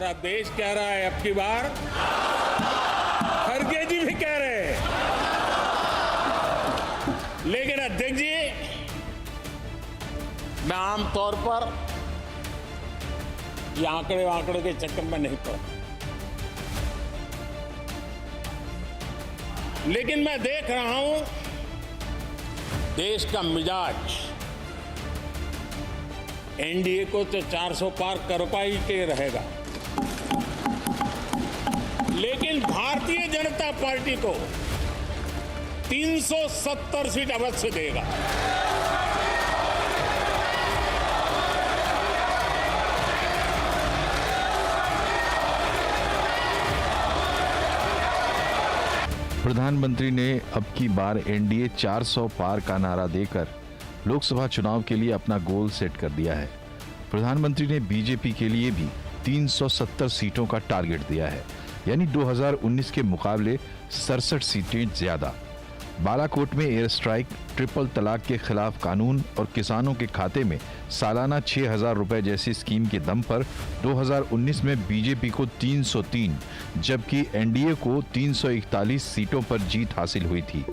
पूरा देश कह रहा है अब की बार, खड़गे जी भी कह रहे हैं। लेकिन अध्यक्ष जी, मैं आमतौर पर ये आंकड़े के चक्कर में नहीं पड़ा, लेकिन मैं देख रहा हूं देश का मिजाज एनडीए को तो 400 पार कर पाई के रहेगा, लेकिन भारतीय जनता पार्टी को 370 सीट अवश्य देगा। प्रधानमंत्री ने अब की बार एनडीए 400 पार का नारा देकर लोकसभा चुनाव के लिए अपना गोल सेट कर दिया है। प्रधानमंत्री ने बीजेपी के लिए भी 370 सीटों का टारगेट दिया है, यानी 2019 के मुकाबले 67 सीटें ज्यादा। बालाकोट में एयर स्ट्राइक, ट्रिपल तलाक के खिलाफ कानून और किसानों के खाते में सालाना 6,000 रुपए जैसी स्कीम के दम पर 2019 में बीजेपी को 303 जबकि एनडीए को 341 सीटों पर जीत हासिल हुई थी।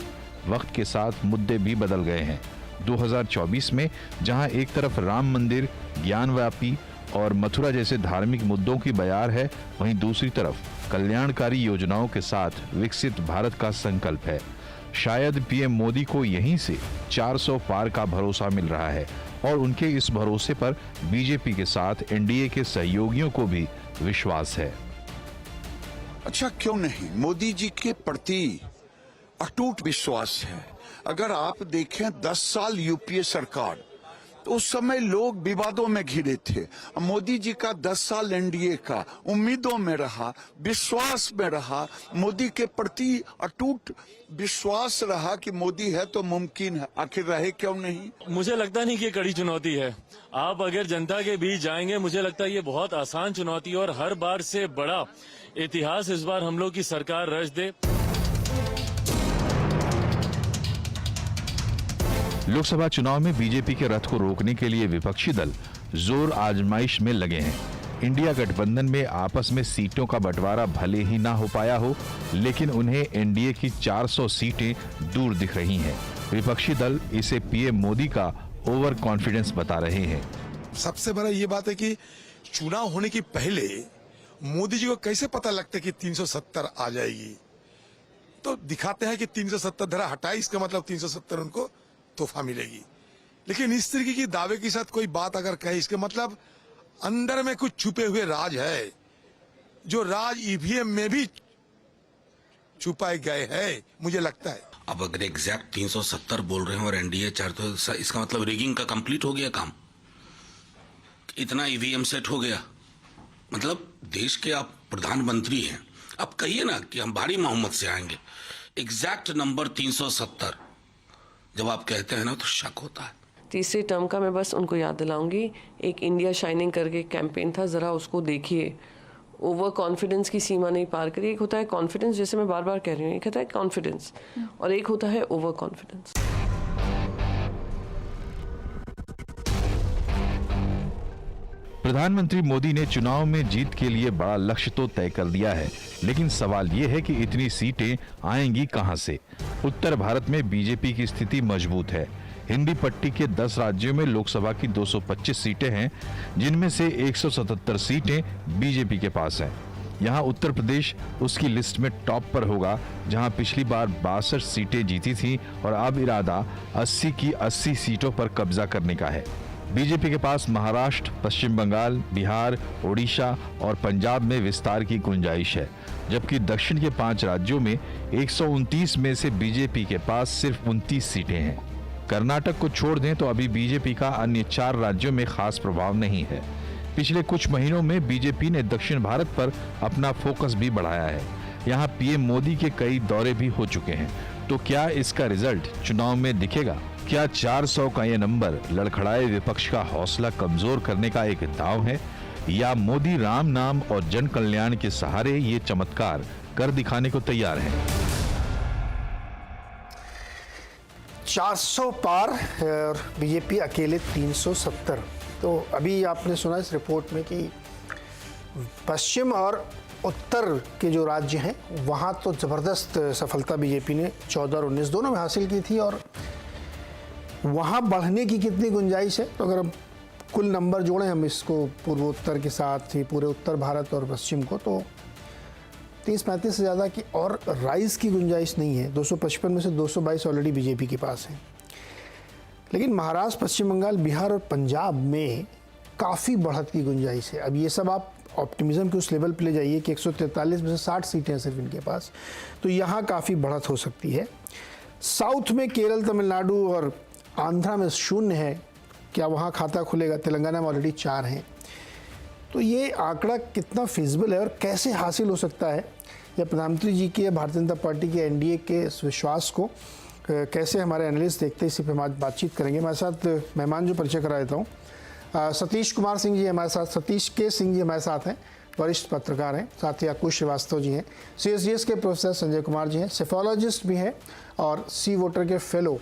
वक्त के साथ मुद्दे भी बदल गए हैं। 2024 में जहां एक तरफ राम मंदिर, ज्ञानव्यापी और मथुरा जैसे धार्मिक मुद्दों की बयार है, वहीं दूसरी तरफ कल्याणकारी योजनाओं के साथ विकसित भारत का संकल्प है। शायद पीएम मोदी को यहीं से 400 पार का भरोसा मिल रहा है और उनके इस भरोसे पर बीजेपी के साथ एनडीए के सहयोगियों को भी विश्वास है। अच्छा, क्यों नहीं, मोदी जी के प्रति अटूट विश्वास है। अगर आप देखें 10 साल यूपीए सरकार, तो उस समय लोग विवादों में घिरे थे। मोदी जी का 10 साल एनडीए का उम्मीदों में रहा, विश्वास में रहा, मोदी के प्रति अटूट विश्वास रहा कि मोदी है तो मुमकिन है। आखिर रहे क्यों नहीं? मुझे लगता नहीं कि ये कड़ी चुनौती है। आप अगर जनता के बीच जाएंगे, मुझे लगता है ये बहुत आसान चुनौती है और हर बार से बड़ा इतिहास इस बार हम लोग की सरकार रच दे। लोकसभा चुनाव में बीजेपी के रथ को रोकने के लिए विपक्षी दल जोर आजमाइश में लगे हैं। इंडिया गठबंधन में आपस में सीटों का बंटवारा भले ही ना हो पाया हो, लेकिन उन्हें एनडीए की 400 सीटें दूर दिख रही हैं। विपक्षी दल इसे पीएम मोदी का ओवर कॉन्फिडेंस बता रहे हैं। सबसे बड़ा ये बात है कि चुनाव होने की पहले मोदी जी को कैसे पता लगता है कि 370 आ जाएगी, तो दिखाते हैं कि 370 धरा हटाई, इसका मतलब 370 उनको तोहफा मिलेगी। लेकिन इस तरीके की दावे के साथ कोई बात अगर कहे, इसके मतलब अंदर में कुछ छुपे हुए राज है, जो राज ईवीएम में भी छुपाए गए हैं, मुझे लगता है। अब अगर एग्जैक्ट 370 बोल रहे हैं और एनडीए 4, तो इसका मतलब रिगिंग का कंप्लीट हो गया काम। इतना ईवीएम सेट हो गया, मतलब देश के आप प्रधानमंत्री हैं, आप कहिए ना कि हम भारी मोहम्मद से आएंगे। एग्जैक्ट नंबर 370 जब आप कहते हैं ना, तो शक होता है। तीसरे टर्म का मैं बस उनको याद दिलाऊंगी, एक इंडिया शाइनिंग करके कैंपेन था, जरा उसको देखिए। ओवर कॉन्फिडेंस की सीमा नहीं पार करिए। एक होता है कॉन्फिडेंस, जैसे मैं बार बार कह रही हूँ, एक होता है कॉन्फिडेंस और एक होता है ओवर कॉन्फिडेंस। प्रधानमंत्री मोदी ने चुनाव में जीत के लिए बड़ा लक्ष्य तो तय कर दिया है, लेकिन सवाल ये है कि इतनी सीटें आएंगी कहां से। उत्तर भारत में बीजेपी की स्थिति मजबूत है। हिंदी पट्टी के 10 राज्यों में लोकसभा की 225 सीटें हैं, जिनमें से 177 सीटें बीजेपी के पास हैं। यहां उत्तर प्रदेश उसकी लिस्ट में टॉप पर होगा, जहां पिछली बार 62 सीटें जीती थी और अब इरादा 80 की 80 सीटों पर कब्जा करने का है। बीजेपी के पास महाराष्ट्र, पश्चिम बंगाल, बिहार, ओडिशा और पंजाब में विस्तार की गुंजाइश है, जबकि दक्षिण के 5 राज्यों में 129 में से बीजेपी के पास सिर्फ 29 सीटें हैं। कर्नाटक को छोड़ दें तो अभी बीजेपी का अन्य 4 राज्यों में खास प्रभाव नहीं है। पिछले कुछ महीनों में बीजेपी ने दक्षिण भारत पर अपना फोकस भी बढ़ाया है। यहाँ पीएम मोदी के कई दौरे भी हो चुके हैं, तो क्या इसका रिजल्ट चुनाव में दिखेगा? क्या 400 का ये नंबर लड़खड़ाए विपक्ष का हौसला कमजोर करने का एक दांव है, या मोदी राम नाम और जन कल्याण के सहारे ये चमत्कार कर दिखाने को तैयार हैं? 400 पार और बीजेपी अकेले 370। तो अभी आपने सुना इस रिपोर्ट में कि पश्चिम और उत्तर के जो राज्य हैं वहाँ तो ज़बरदस्त सफलता बीजेपी ने 14 और 19 दोनों में हासिल की थी, और वहाँ बढ़ने की कितनी गुंजाइश है, तो अगर हम कुल नंबर जोड़ें हम इसको पूर्वोत्तर के साथ ही पूरे उत्तर भारत और पश्चिम को, तो 30-35 से ज़्यादा की और राइज की गुंजाइश नहीं है। 255 में से 222 ऑलरेडी बीजेपी के पास हैं। लेकिन महाराष्ट्र, पश्चिम बंगाल, बिहार और पंजाब में काफ़ी बढ़त की गुंजाइश है। अब ये सब आप ऑप्टिमिज्म के उस लेवल पे ले जाइए कि 143 में से 60 सीटें हैं सिर्फ इनके पास, तो यहाँ काफ़ी बढ़त हो सकती है। साउथ में केरल, तमिलनाडु और आंध्रा में शून्य है, क्या वहाँ खाता खुलेगा? तेलंगाना में ऑलरेडी 4 हैं। तो ये आंकड़ा कितना फिजिबल है और कैसे हासिल हो सकता है, या प्रधानमंत्री जी के, भारतीय जनता पार्टी के, एनडीए के इस विश्वास को कैसे हमारे एनालिस्ट देखते हैं, इसी पर हम बातचीत करेंगे। हमारे साथ मेहमान जो परिचय करा देता हूँ, सतीश कुमार सिंह जी हमारे साथ, सतीश के सिंह जी हमारे साथ हैं, वरिष्ठ पत्रकार हैं। साथ ही अंकुश श्रीवास्तव जी हैं, CSDS के प्रोफेसर संजय कुमार जी हैं, सेफोलॉजिस्ट भी हैं, और सी वोटर के फेलो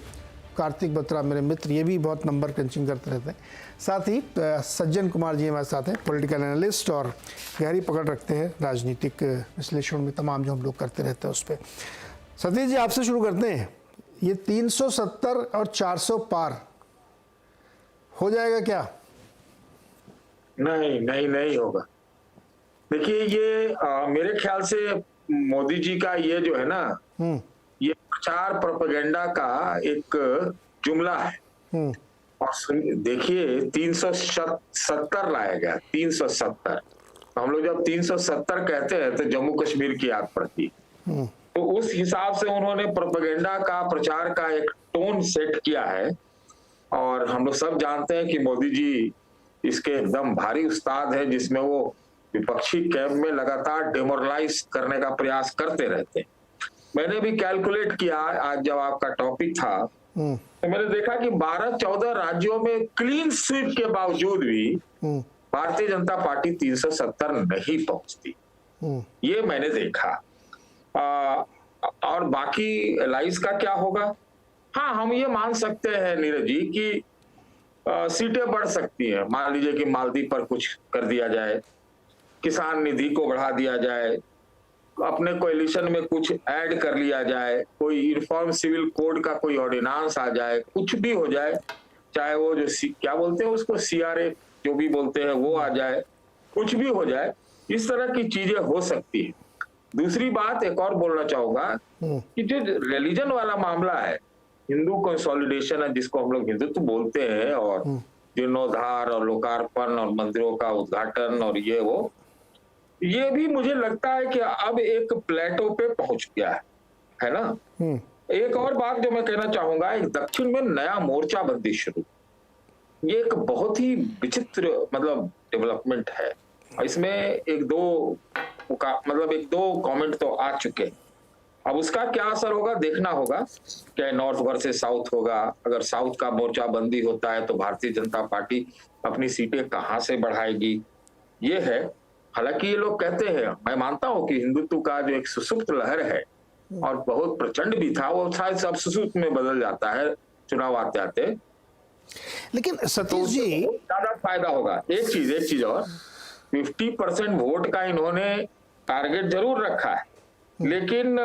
कार्तिक बत्रा मेरे मित्र, ये भी बहुत नंबर क्रंचिंग करते रहते हैं। साथ ही सज्जन कुमार जी हमारे साथ हैं, पॉलिटिकल एनालिस्ट और गहरी पकड़ रखते हैं राजनीतिक विश्लेषण में, तमाम जो हम लोग करते रहते हैं उस पर। सतीश जी, आपसे शुरू करते हैं। ये 370 और 400 पार हो जाएगा क्या? नहीं होगा। देखिए, ये मेरे ख्याल से मोदी जी का ये जो है ना, ये प्रचार प्रोपेगेंडा का एक जुमला है। और देखिए, 370 लाया गया, 370। हम लोग जब 370 कहते हैं तो जम्मू कश्मीर की याद पड़ती है। तो उस हिसाब से उन्होंने प्रोपेगेंडा का, प्रचार का एक टोन सेट किया है। और हम लोग सब जानते हैं कि मोदी जी इसके एकदम भारी उस्ताद है, जिसमें वो विपक्षी कैंप में लगातार डिमोरलाइज करने का प्रयास करते रहते हैं। मैंने भी कैलकुलेट किया आज जब आपका टॉपिक था, तो मैंने देखा कि 12-14 राज्यों में क्लीन स्वीप के बावजूद भी भारतीय जनता पार्टी 370 नहीं पहुंचती। ये मैंने देखा। और बाकी लाइस का क्या होगा? हाँ, हम ये मान सकते हैं नीरज जी कि सीटें बढ़ सकती हैं। मान लीजिए कि मालदीव पर कुछ कर दिया जाए, किसान निधि को बढ़ा दिया जाए, अपने कोएलिशन में कुछ ऐड कर लिया जाए, कोई यूनिफॉर्म सिविल कोड का कोई ऑर्डिनेंस आ जाए, कुछ भी हो जाए, चाहे वो जो क्या बोलते हैं उसको, CRA जो भी बोलते हैं वो आ जाए, कुछ भी हो जाए। इस तरह की चीजें हो सकती है। दूसरी बात एक और बोलना चाहूंगा कि जो रिलीजन वाला मामला है, हिंदू कंसोलिडेशन है, जिसको हम लोग हिंदुत्व बोलते हैं, और जीर्णोद्धार और लोकार्पण और मंदिरों का उद्घाटन और ये भी मुझे लगता है कि अब एक प्लेटो पे पहुंच गया है ना। एक और बात जो मैं कहना चाहूंगा, एक दक्षिण में नया मोर्चाबंदी शुरू, ये एक बहुत ही विचित्र मतलब डेवलपमेंट है। इसमें एक दो कमेंट तो आ चुके। अब उसका क्या असर होगा देखना होगा। क्या नॉर्थ वर्सेस साउथ होगा? अगर साउथ का मोर्चाबंदी होता है तो भारतीय जनता पार्टी अपनी सीटें कहां से बढ़ाएगी, ये है। हालांकि ये लोग कहते हैं, मैं मानता हूं कि हिंदुत्व का जो एक सुसुप्त लहर है और बहुत प्रचंड भी था, वो शायद सब सुसुप्त में बदल जाता है चुनाव आते आते। लेकिन सतीश जी, ज्यादा फायदा होगा। एक चीज और, 50% वोट का इन्होंने टारगेट जरूर रखा है, लेकिन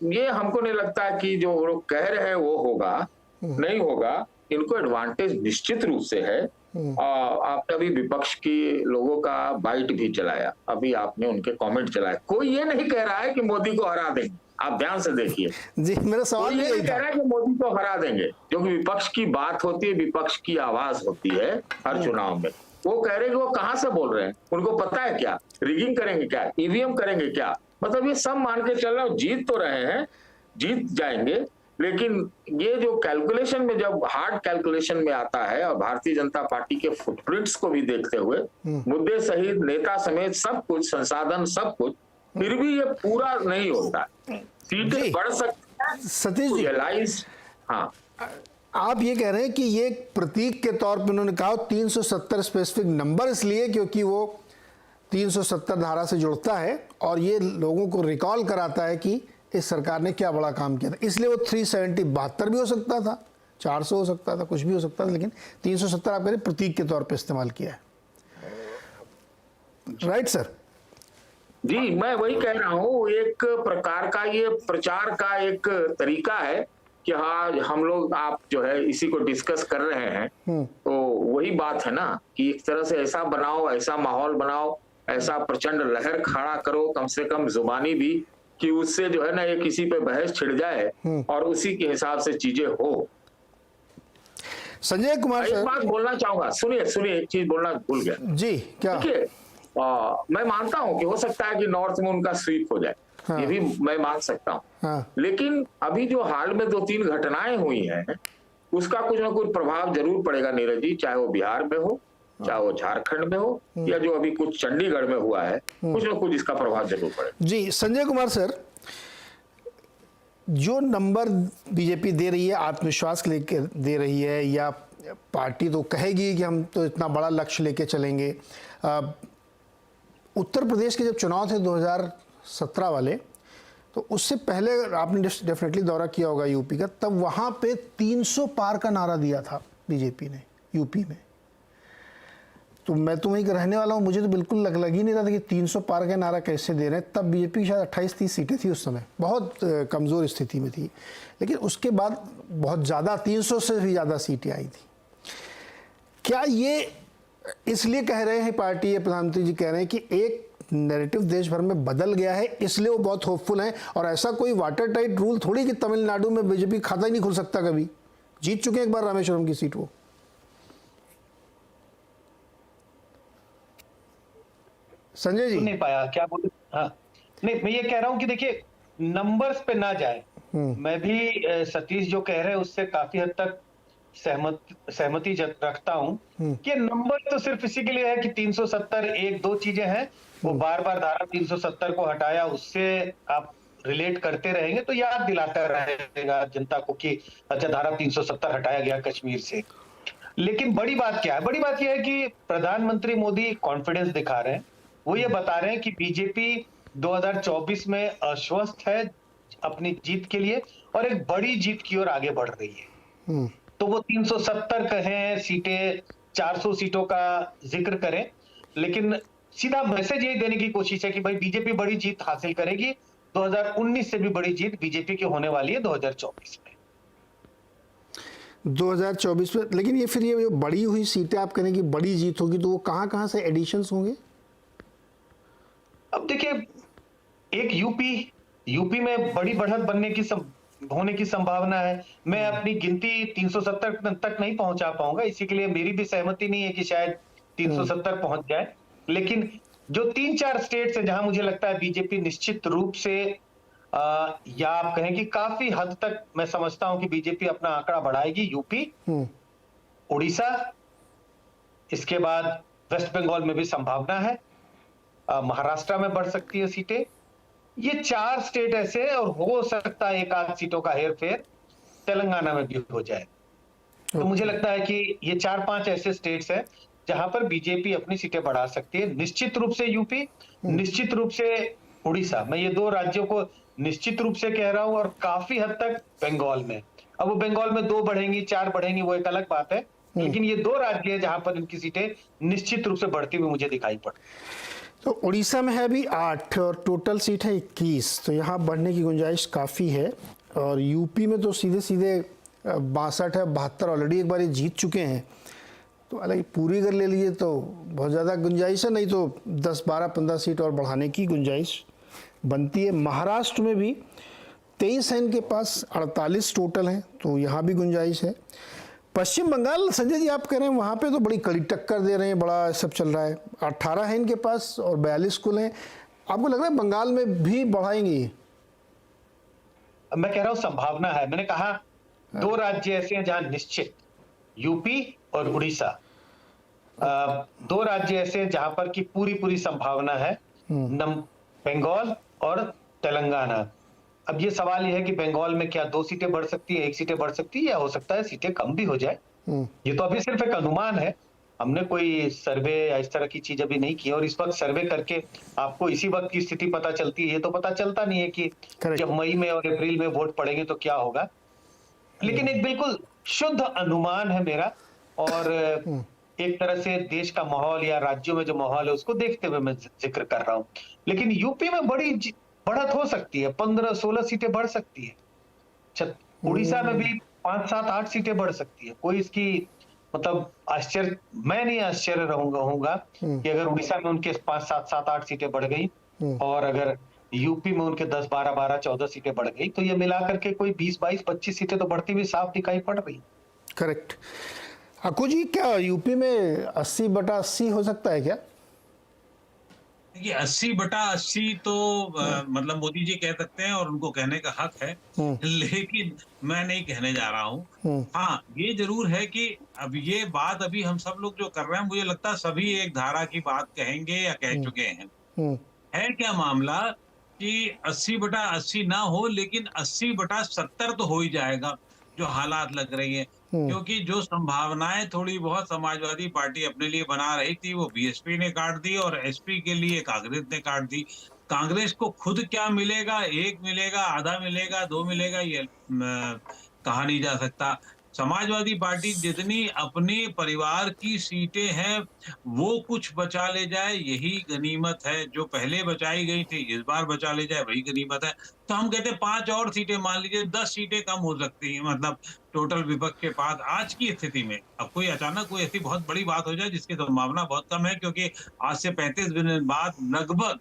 ये हमको नहीं लगता कि जो लोग कह रहे हैं वो होगा, नहीं होगा। इनको एडवांटेज निश्चित रूप से है। आपने अभी विपक्ष की लोगों का बाइट भी चलाया, अभी आपने उनके कमेंट चलाए। कोई ये नहीं कह रहा है कि मोदी को हरा देंगे, आप ध्यान से देखिए जी, मेरा सवाल ये नहीं कह रहा है कि मोदी को हरा देंगे। जो कि विपक्ष की बात होती है, विपक्ष की आवाज होती है हर चुनाव में। वो कह रहे हैं कि वो कहां से बोल रहे हैं, उनको पता है क्या, रिगिंग करेंगे क्या, ईवीएम करेंगे क्या, मतलब ये सब मान के चल रहे हो। जीत तो रहे हैं, जीत जाएंगे, लेकिन ये जो कैलकुलेशन में, जब हार्ड कैलकुलेशन में आता है और भारतीय जनता पार्टी के फुटप्रिंट्स को भी देखते हुए, मुद्दे सहित नेता समेत सब कुछ, संसाधन सब कुछ, फिर भी ये पूरा नहीं होता। सीटें बढ़ सकती हैं सतीश जी, रियलाइज। हाँ, आप ये कह रहे हैं कि ये एक प्रतीक के तौर पे उन्होंने कहा 370 स्पेसिफिक नंबर इसलिए क्योंकि वो 370 धारा से जुड़ता है और ये लोगों को रिकॉल कराता है कि इस सरकार ने क्या बड़ा काम किया था, इसलिए वो 372 भी हो सकता था, 400 हो सकता था, कुछ भी हो सकता था, लेकिन 370 आप कह रहे प्रतीक के तौर पे इस्तेमाल किया है। Right sir? जी, मैं वही कह रहा हूँ, एक प्रकार का ये प्रचार का एक तरीका है कि हाँ हम लोग आप जो है इसी को डिस्कस कर रहे हैं। तो वही बात है ना कि एक तरह से ऐसा बनाओ, ऐसा माहौल बनाओ, ऐसा प्रचंड लहर खड़ा करो, कम से कम जुबानी भी, कि उससे जो है ना ये किसी पे बहस छिड़ जाए और उसी के हिसाब से चीजें हो। संजय कुमार एक सर, बात बोलना चाहूंगा, सुनिए एक चीज बोलना भूल गया जी क्या? देखिए, मैं मानता हूं कि हो सकता है कि नॉर्थ में उनका स्वीप हो जाए, हाँ। ये भी मैं मान सकता हूं। हाँ। लेकिन अभी जो हाल में 2-3 घटनाएं हुई हैं, उसका कुछ ना कुछ प्रभाव जरूर पड़ेगा नीरज जी, चाहे वो बिहार में हो, चाहे वो झारखंड में हो, या जो अभी कुछ चंडीगढ़ में हुआ है, कुछ ना कुछ इसका प्रभाव जरूर पड़ेगा। जी संजय कुमार सर, जो नंबर बीजेपी दे रही है, आत्मविश्वास लेके दे रही है, या पार्टी तो कहेगी कि हम तो इतना बड़ा लक्ष्य लेके चलेंगे। उत्तर प्रदेश के जब चुनाव थे 2017 वाले, तो उससे पहले आपने डेफिनेटली दौरा किया होगा यूपी का, तब वहाँ पे 300 पार का नारा दिया था बीजेपी ने यूपी में। तो मैं तो वहीं का रहने वाला हूँ, मुझे तो बिल्कुल लग ही नहीं रहा था कि 300 पार का नारा कैसे दे रहे हैं। तब बीजेपी शायद 28-30 सीटें थी उस समय, बहुत कमज़ोर स्थिति में थी, लेकिन उसके बाद बहुत ज़्यादा 300 से भी ज़्यादा सीटें आई थी। क्या ये इसलिए कह रहे हैं पार्टी या प्रधानमंत्री जी कह रहे हैं कि एक नैरेटिव देश भर में बदल गया है, इसलिए वो बहुत होपफुल हैं, और ऐसा कोई वाटर टाइट रूल थोड़ी कि तमिलनाडु में बीजेपी खाता ही नहीं खुल सकता, कभी जीत चुके हैं एक बार रामेश्वरम की सीट वो। संजय जी नहीं पाया क्या बोले? हाँ, नहीं मैं ये कह रहा हूं कि देखिए नंबर्स पे ना जाए। मैं भी सतीश जो कह रहे हैं उससे काफी हद तक सहमति रखता हूं कि नंबर तो सिर्फ इसी के लिए है कि 370 एक दो चीजें हैं, वो बार बार धारा 370 को हटाया, उससे आप रिलेट करते रहेंगे तो याद दिलाता रहेगा जनता को कि अच्छा धारा 370 हटाया गया कश्मीर से। लेकिन बड़ी बात क्या है? बड़ी बात यह है कि प्रधानमंत्री मोदी कॉन्फिडेंस दिखा रहे हैं। वो ये बता रहे हैं कि बीजेपी 2024 में आश्वस्त है अपनी जीत के लिए और एक बड़ी जीत की ओर आगे बढ़ रही है। तो वो 370 कहें सीटें, 400 सीटों का जिक्र करें, लेकिन सीधा मैसेज यही देने की कोशिश है कि भाई बीजेपी बड़ी जीत हासिल करेगी। 2019 से भी बड़ी जीत बीजेपी की होने वाली है 2024 में। 2024 में, लेकिन ये फिर ये बड़ी हुई सीटें आप कहें कि बड़ी जीत होगी, तो वो कहां से एडिशंस होंगे? अब देखिए, एक यूपी में बड़ी बढ़त होने की संभावना है। मैं अपनी गिनती 370 तक नहीं पहुंचा पाऊंगा, इसी के लिए मेरी भी सहमति नहीं है कि शायद 370 पहुंच जाए। लेकिन जो 3-4 स्टेट्स हैं जहां मुझे लगता है बीजेपी निश्चित रूप से या आप कहें कि काफी हद तक मैं समझता हूं कि बीजेपी अपना आंकड़ा बढ़ाएगी। यूपी, उड़ीसा, इसके बाद वेस्ट बंगाल में भी संभावना है, महाराष्ट्र में बढ़ सकती है सीटें। ये 4 स्टेट ऐसे, और हो सकता है 1-8 सीटों का हेरफेर तेलंगाना में भी हो जाए। तो मुझे लगता है कि ये 4-5 ऐसे स्टेट्स हैं जहां पर बीजेपी अपनी सीटें बढ़ा सकती है। निश्चित रूप से यूपी, निश्चित रूप से उड़ीसा, मैं ये 2 राज्यों को निश्चित रूप से कह रहा हूं, और काफी हद तक बंगाल में। अब वो बंगाल में 2 बढ़ेंगी 4 बढ़ेंगी वो एक अलग बात है, लेकिन ये 2 राज्य है जहां पर इनकी सीटें निश्चित रूप से बढ़ती हुई मुझे दिखाई पड़ती। तो उड़ीसा में है अभी 8 और टोटल सीट है 21, तो यहाँ बढ़ने की गुंजाइश काफ़ी है। और यूपी में तो सीधे 62 है, 72 ऑलरेडी एक बार ये जीत चुके हैं, तो हालांकि पूरी अगर ले लिए तो बहुत ज़्यादा गुंजाइश है, नहीं तो 10, 12, 15 सीट और बढ़ाने की गुंजाइश बनती है। महाराष्ट्र में भी 23 है इनके पास, 48 टोटल हैं, तो यहाँ भी गुंजाइश है। पश्चिम बंगाल, संजय जी आप कह रहे हैं वहाँ पे तो बड़ी कड़ी टक्कर दे रहे हैं, बड़ा सब चल रहा है, 18 है इनके पास और 42 कुल हैं। आपको लग रहा है बंगाल में भी बढ़ाएंगी? मैं कह रहा हूं संभावना है। मैंने कहा 2 राज्य ऐसे हैं जहां निश्चित, यूपी और उड़ीसा, 2 राज्य ऐसे हैं जहां पर की पूरी संभावना है, बंगाल और तेलंगाना। अब ये सवाल ये है कि बंगाल में क्या 2 सीटें बढ़ सकती है, 1 सीटें बढ़ सकती है, या हो सकता है सीटें कम भी हो जाए। ये तो अभी सिर्फ एक अनुमान है, हमने कोई सर्वे या इस तरह की चीज अभी नहीं की, और इस वक्त सर्वे करके आपको इसी वक्त की स्थिति पता चलती है। ये तो पता चलता नहीं है कि जब मई में और अप्रैल में वोट पड़ेंगे तो क्या होगा। लेकिन एक बिल्कुल शुद्ध अनुमान है मेरा, और एक तरह से देश का माहौल या राज्यों में जो माहौल है उसको देखते हुए मैं जिक्र कर रहा हूं। लेकिन यूपी में बड़ी बढ़त हो सकती है, 15-16 सीटें बढ़ सकती है। उड़ीसा में भी 5-7-8 सीटें बढ़ सकती है। कोई इसकी मतलब आश्चर्य, मैं नहीं आश्चर्य होऊंगा कि अगर उड़ीसा में उनके 5-7-8 सीटें बढ़ गई और अगर यूपी में उनके 10-12-14 सीटें बढ़ गई तो ये मिलाकर के कोई 20-22-25 सीटें तो बढ़ती हुई साफ दिखाई पड़ रही। करेक्ट। अक्कू जी, क्या यूपी में 80/80 हो सकता है क्या? देखिए 80/80 तो मतलब मोदी जी कह सकते हैं और उनको कहने का हक है, लेकिन मैं नहीं कहने जा रहा हूँ। हाँ, ये जरूर है कि अब ये बात अभी हम सब लोग जो कर रहे हैं, मुझे लगता है सभी एक धारा की बात कहेंगे या कह चुके हैं। है क्या मामला कि 80/80 ना हो, लेकिन 80/70 तो हो ही जाएगा, जो हालात लग रही है। क्योंकि जो संभावनाएं थोड़ी बहुत समाजवादी पार्टी अपने लिए बना रही थी वो बीएसपी ने काट दी और एसपी के लिए कांग्रेस ने काट दी। कांग्रेस को खुद क्या मिलेगा, 1 मिलेगा, आधा मिलेगा, 2 मिलेगा, ये कहा नहीं जा सकता। समाजवादी पार्टी जितनी अपने परिवार की सीटें हैं वो कुछ बचा ले जाए, यही गनीमत है। जो पहले बचाई गई थी इस बार बचा ले जाए, वही गनीमत है। तो हम कहते हैं 5 और सीटें, मान लीजिए 10 सीटें कम हो सकती हैं, मतलब टोटल विपक्ष के पास आज की स्थिति में। अब कोई अचानक कोई ऐसी बहुत बड़ी बात हो जाए जिसकी संभावना बहुत कम है, क्योंकि आज से 35 दिन बाद लगभग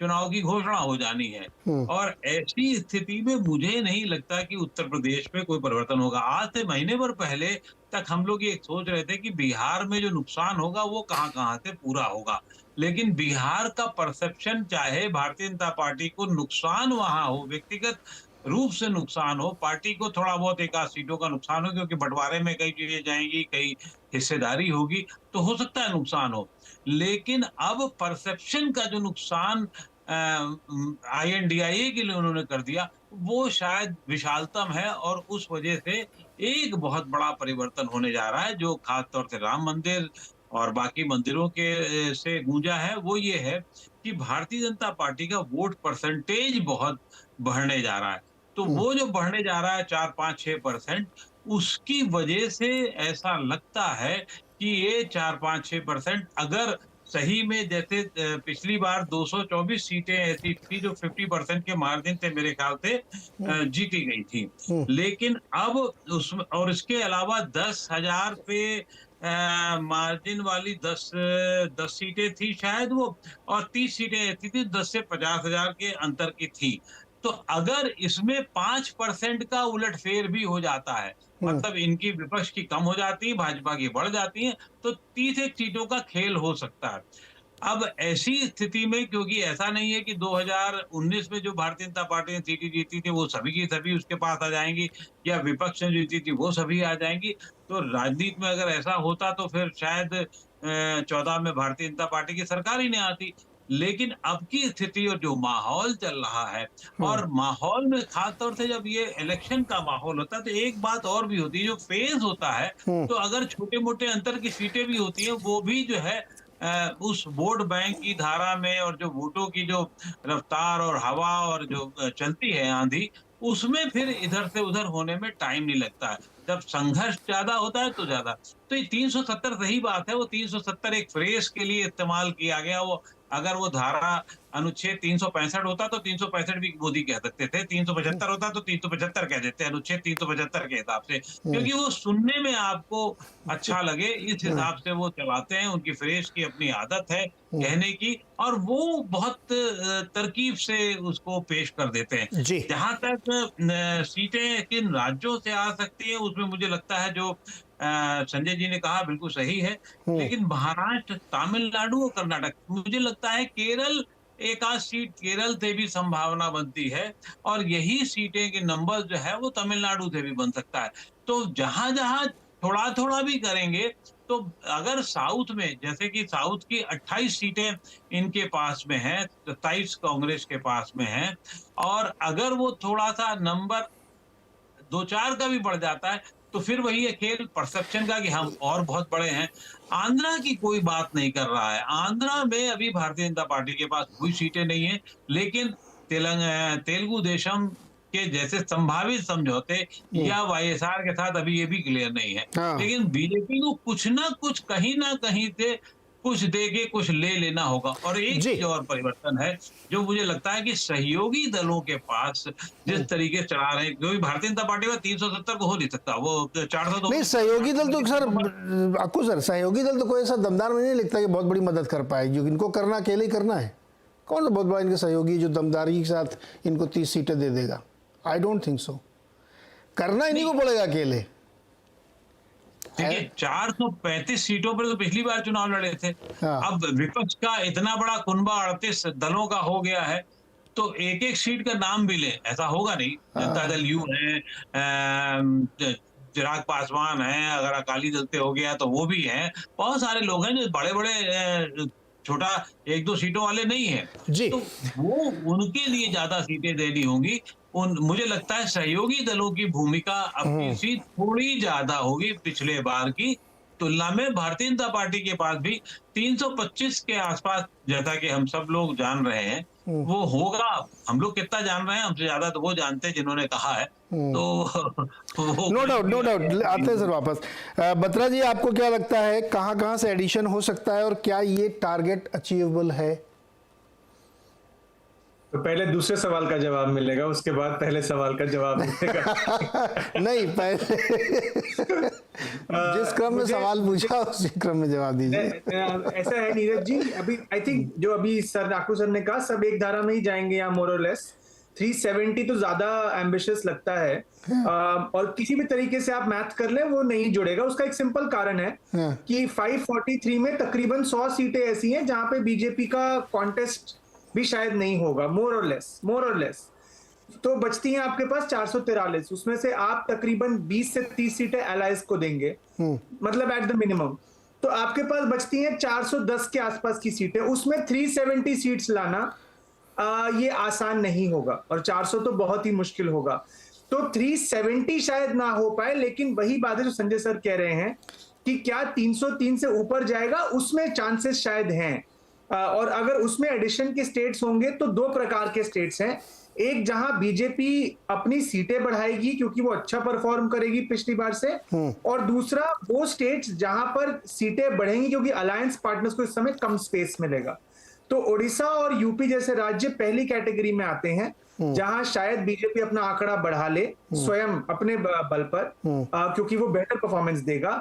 चुनाव की घोषणा हो जानी है। और ऐसी स्थिति में मुझे नहीं लगता कि उत्तर प्रदेश में कोई परिवर्तन होगा। आज से महीने भर पहले तक हम लोग ये सोच रहे थे कि बिहार में जो नुकसान होगा वो कहां से पूरा होगा, लेकिन बिहार का परसेप्शन, चाहे भारतीय जनता पार्टी को नुकसान वहां हो, व्यक्तिगत रूप से नुकसान हो, पार्टी को थोड़ा बहुत 1-8 सीटों का नुकसान हो, क्योंकि बंटवारे में कई चीजें जाएंगी, कई हिस्सेदारी होगी, तो हो सकता है नुकसान हो। लेकिन अब परसेप्शन का जो नुकसान INDIA के लिए उन्होंने कर दिया वो शायद विशालतम है, और उस वजह से एक बहुत बड़ा परिवर्तन होने जा रहा है, जो खासतौर से राम मंदिर और बाकी मंदिरों के से गूंजा है। वो ये है कि भारतीय जनता पार्टी का वोट परसेंटेज बहुत बढ़ने जा रहा है। तो वो जो बढ़ने जा रहा है 4-5-6%, उसकी वजह से ऐसा लगता है कि ये 4-5-6% अगर सही में, जैसे पिछली बार 224 सीटें ऐसी थी जो 50% के मार्जिन से मेरे ख्याल से जीती गई थी, लेकिन अब उसमें, और इसके अलावा 10,000 पे मार्जिन वाली 10 सीटें थी शायद वो, और 30 सीटें ऐसी थी 10 से 50,000 के अंतर की थी। तो अगर इसमें 5% का उलटफेर भी हो जाता है, मतलब इनकी विपक्ष की कम हो जाती है, भाजपा की बढ़ जाती है, तो 30 सीटों का खेल हो सकता है। अब ऐसी स्थिति में, क्योंकि ऐसा नहीं है कि 2019 में जो भारतीय जनता पार्टी ने सीटें जीती थी वो सभी की सभी उसके पास आ जाएंगी, या विपक्ष ने जीती थी वो सभी आ जाएंगी। तो राजनीति में अगर ऐसा होता तो फिर शायद 14 में भारतीय जनता पार्टी की सरकार ही नहीं आती। लेकिन अब की स्थिति और जो माहौल चल रहा है, और माहौल में खासतौर से जब ये इलेक्शन का माहौल होता है तो एक बात और भी होती है, जो फेज होता है, तो अगर छोटे मोटे अंतर की सीटें भी होती हैं वो भी जो है उस वोट बैंक की धारा में, और जो वोटों की जो रफ्तार और हवा और जो चलती है आंधी, उसमें फिर इधर से उधर होने में टाइम नहीं लगता है। जब संघर्ष ज्यादा होता है तो ज्यादा। तो ये 370 सही बात है, वो 370 एक फ्रेज के लिए इस्तेमाल किया गया। वो अगर वो धारा अनुच्छेद 365 होता तो 365 भी मोदी कह सकते थे, 375 होता तो 375 कह देते, अनुच्छेद 375 के हिसाब से, क्योंकि वो सुनने में आपको अच्छा लगे इस हिसाब से वो चलाते हैं। उनकी फ्रेज की अपनी आदत है कहने की, और वो बहुत तरकीब से उसको पेश कर देते हैं। जहां तक सीटें किन राज्यों से आ सकती है, उसमें मुझे लगता है जो संजय जी ने कहा बिल्कुल सही है, लेकिन महाराष्ट्र, तमिलनाडु और कर्नाटक, मुझे लगता है केरल, 1-8 सीट केरल से भी संभावना बनती है, और यही सीटें के नंबर जो है वो तमिलनाडु से भी बन सकता है। तो जहां जहां थोड़ा थोड़ा भी करेंगे, तो अगर साउथ में, जैसे कि साउथ की 28 सीटें इनके पास में है, 27 कांग्रेस के पास में है, और अगर वो थोड़ा सा नंबर 2-4 का भी बढ़ जाता है तो फिर वही है खेल परसेप्शन का कि हम और बहुत बड़े हैं। आंध्रा की कोई बात नहीं कर रहा है। आंध्रा में अभी भारतीय जनता पार्टी के पास कोई सीटें नहीं है, लेकिन तेलुगु देशम के जैसे संभावित समझौते या वाईएसआर के साथ अभी ये भी क्लियर नहीं है। हाँ। लेकिन बीजेपी को कुछ ना कुछ कहीं ना कहीं से कुछ दे के कुछ ले लेना होगा। और एक जी। चीज और परिवर्तन है जो मुझे लगता है कि सहयोगी दलों के पास जिस तरीके से चला रहे हैं, क्योंकि भारतीय जनता पार्टी में 370 को हो नहीं सकता, वो 400 नहीं, सहयोगी दल तो सर आपको सर सहयोगी दल तो कोई ऐसा दमदार में नहीं लगता कि बहुत बड़ी मदद कर पाए, जो इनको करना अकेले ही करना है। कौन सा बहुत बड़ा इनके सहयोगी जो दमदारी के साथ इनको 30 सीटें दे देगा? I don't think so. करना इन्हीं को पड़ेगा अकेले। देखिए 435 सीटों पर तो पिछली बार चुनाव लड़े थे। हाँ। अब विपक्ष का इतना बड़ा कुनबा 38 दलों का हो गया है, तो एक एक सीट का नाम भी ले, ऐसा होगा नहीं। जनता दल यू है, चिराग पासवान है, अगर अकाली दल से हो गया तो वो भी हैं। बहुत सारे लोग हैं जो बड़े बड़े छोटा 1-2 सीटों वाले नहीं है, जी। तो वो उनके लिए ज्यादा सीटें देनी होंगी। मुझे लगता है सहयोगी दलों की भूमिका अपनी सी थोड़ी ज्यादा होगी पिछले बार की तुलना में। भारतीय जनता पार्टी के पास भी 325 के आसपास, जैसा कि हम सब लोग जान रहे हैं, वो होगा। हम लोग कितना जान रहे हैं, हमसे ज्यादा तो वो जानते हैं जिन्होंने कहा है। तो नो डाउट आते हैं सर वापस। बत्रा जी, आपको क्या लगता है कहाँ कहाँ से एडिशन हो सकता है और क्या ये टारगेट अचीवेबल है? तो पहले दूसरे सवाल का जवाब मिलेगा, उसके बाद पहले सवाल का जवाब मिलेगा। नहीं, पहले जिस क्रम में सवाल पूछा उसी क्रम में जवाब दीजिए। ऐसा है नीरज जी, अभी आई थिंक जो अभी सर नाकू सर ने कहा, सब एक धारा में ही जाएंगे या मोर और लेस। 370 तो ज्यादा एम्बिशियस लगता है, और किसी भी तरीके से आप मैथ कर लें वो नहीं जुड़ेगा। उसका एक सिंपल कारण है कि 543 में तकरीबन 100 सीटें ऐसी हैं जहां पे बीजेपी का कॉन्टेस्ट भी शायद नहीं होगा, मोर और लेस। तो बचती हैं आपके पास 443, उसमें से आप तकरीबन 20 से 30 सीटें एलाइज को देंगे, मतलब एट द मिनिमम। तो आपके पास बचती हैं 410 के आसपास की सीटें, उसमें 370 सीट्स लाना ये आसान नहीं होगा, और 400 तो बहुत ही मुश्किल होगा। तो 370 शायद ना हो पाए, लेकिन वही बात है जो संजय सर कह रहे हैं कि क्या 303 से ऊपर जाएगा, उसमें चांसेस शायद हैं। और अगर उसमें एडिशन के स्टेट्स होंगे तो 2 प्रकार के स्टेट्स हैं। एक जहां बीजेपी अपनी सीटें बढ़ाएगी क्योंकि वो अच्छा परफॉर्म करेगी पिछली बार से, और दूसरा वो स्टेट्स जहां पर सीटें बढ़ेंगी क्योंकि अलायंस पार्टनर्स को इस समय कम स्पेस मिलेगा। तो ओडिशा और यूपी जैसे राज्य पहली कैटेगरी में आते हैं जहां शायद बीजेपी अपना आंकड़ा बढ़ा ले स्वयं अपने बल पर, क्योंकि वो बेहतर परफॉर्मेंस देगा।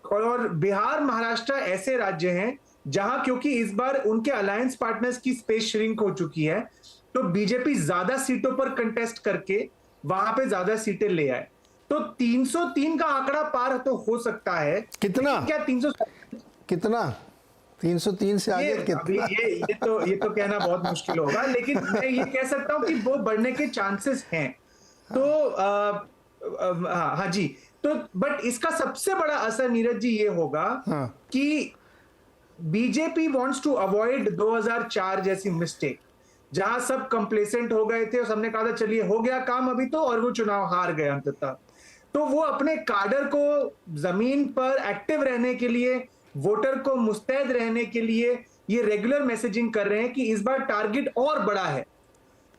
और बिहार, महाराष्ट्र ऐसे राज्य हैं जहां क्योंकि इस बार उनके अलायंस पार्टनर्स की स्पेस श्रिंक हो चुकी है, तो बीजेपी ज्यादा सीटों पर कंटेस्ट करके वहां पे ज्यादा सीटें ले आए। तो 303 का आंकड़ा पार तो हो सकता है। कितना? क्या 303 से आगे कितना? ये तो कहना बहुत मुश्किल होगा, लेकिन मैं ये कह सकता हूं कि वो बढ़ने के चांसेस हैं। तो हाँ जी, तो बट इसका सबसे बड़ा असर नीरज जी ये होगा कि बीजेपी वांट्स टू अवॉइड 2004 जैसी मिस्टेक, जहां सब कंप्लेसेंट हो गए थे और सबने कहा था चलिए हो गया काम अभी तो, और वो चुनाव हार गए अंततः। तो वो अपने काडर को जमीन पर एक्टिव रहने के लिए, वोटर को मुस्तैद रहने के लिए ये रेगुलर मैसेजिंग कर रहे हैं कि इस बार टारगेट और बड़ा है।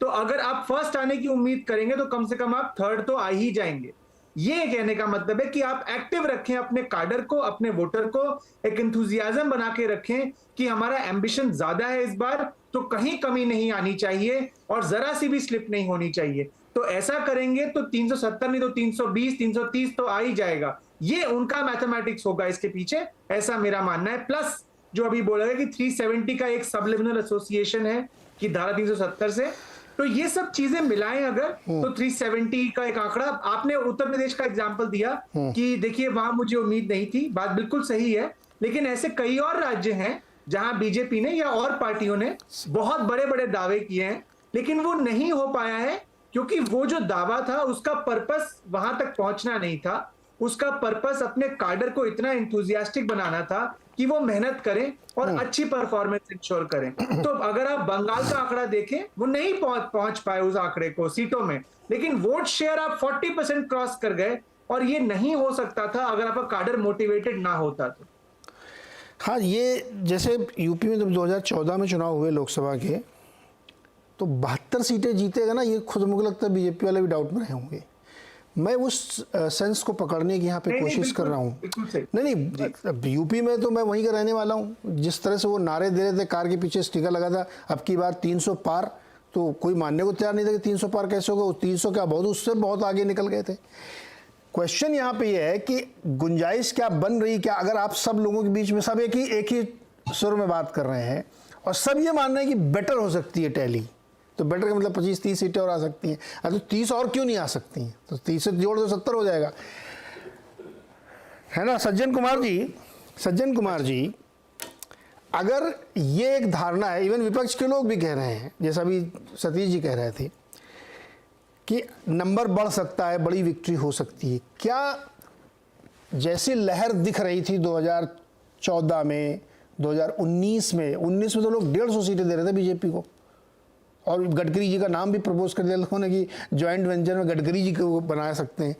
तो अगर आप फर्स्ट आने की उम्मीद करेंगे तो कम से कम आप थर्ड तो आ ही जाएंगे। ये कहने का मतलब है कि आप एक्टिव रखें अपने काडर को, अपने वोटर को, एक एंथुजियाज्म बना के रखें कि हमारा एम्बिशन ज्यादा है इस बार, तो कहीं कमी नहीं आनी चाहिए और जरा सी भी स्लिप नहीं होनी चाहिए। तो ऐसा करेंगे तो 370 नहीं तो 320, 330 तो आ ही जाएगा। ये उनका मैथमेटिक्स होगा इसके पीछे, ऐसा मेरा मानना है। प्लस जो अभी बोला गया कि 370 का एक सबलिमिनल एसोसिएशन है कि धारा 370 से, तो ये सब चीजें मिलाएं अगर तो 370 का एक आंकड़ा। आपने उत्तर प्रदेश का एग्जांपल दिया कि देखिए वहां मुझे उम्मीद नहीं थी, बात बिल्कुल सही है, लेकिन ऐसे कई और राज्य हैं जहां बीजेपी ने या और पार्टियों ने बहुत बड़े बड़े दावे किए हैं, लेकिन वो नहीं हो पाया है क्योंकि वो जो दावा था उसका पर्पस वहां तक पहुंचना नहीं था। उसका पर्पस अपने काडर को इतना इंथुजियास्टिक बनाना था कि वो मेहनत करें और अच्छी परफॉर्मेंस इंश्योर करें। तो अगर आप बंगाल का आंकड़ा देखें, वो नहीं पहुंच पाए उस आंकड़े को सीटों में, लेकिन वोट शेयर आप 40% क्रॉस कर गए, और ये नहीं हो सकता था अगर आपका काडर मोटिवेटेड ना होता तो। हाँ, ये जैसे यूपी में जब 2014 में चुनाव हुए लोकसभा के, तो 70 सीटें जीतेगा ना, ये खुद मुझे लगता है बीजेपी वाले भी डाउट में रहे होंगे। मैं उस सेंस को पकड़ने की यहाँ पे कोशिश कर रहा हूँ। नहीं, यूपी में तो मैं वहीं का रहने वाला हूँ। जिस तरह से वो नारे दे रहे थे, कार के पीछे स्टिकर लगा था, अब की बार 300 पार, तो कोई मानने को तैयार नहीं था कि 300 पार कैसे होगा। 300 क्या, बहुत उससे बहुत आगे निकल गए थे। क्वेश्चन यहाँ पे ये है कि गुंजाइश क्या बन रही, क्या अगर आप सब लोगों के बीच में सब एक ही सुर में बात कर रहे हैं और सब ये मान रहे हैं कि बेटर हो सकती है टैली, तो बेटर का मतलब 25-30 सीटें और आ सकती हैं। तो 30 और क्यों नहीं आ सकती हैं? तो 30 से जोड़ दो 70 हो जाएगा, है ना सज्जन कुमार जी, अगर ये एक धारणा है, इवन विपक्ष के लोग भी कह रहे हैं, जैसा भी सतीश जी कह रहे थे कि नंबर बढ़ सकता है, बड़ी विक्ट्री हो सकती है, क्या जैसी लहर दिख रही थी 2014 में, 2019 में, 19 में तो लोग 150 सीटें दे रहे थे बीजेपी को, और गडकरी जी का नाम भी प्रपोज कर दिया लोगों ने कि ज्वाइंट वेंचर में गडकरी जी को बना सकते हैं।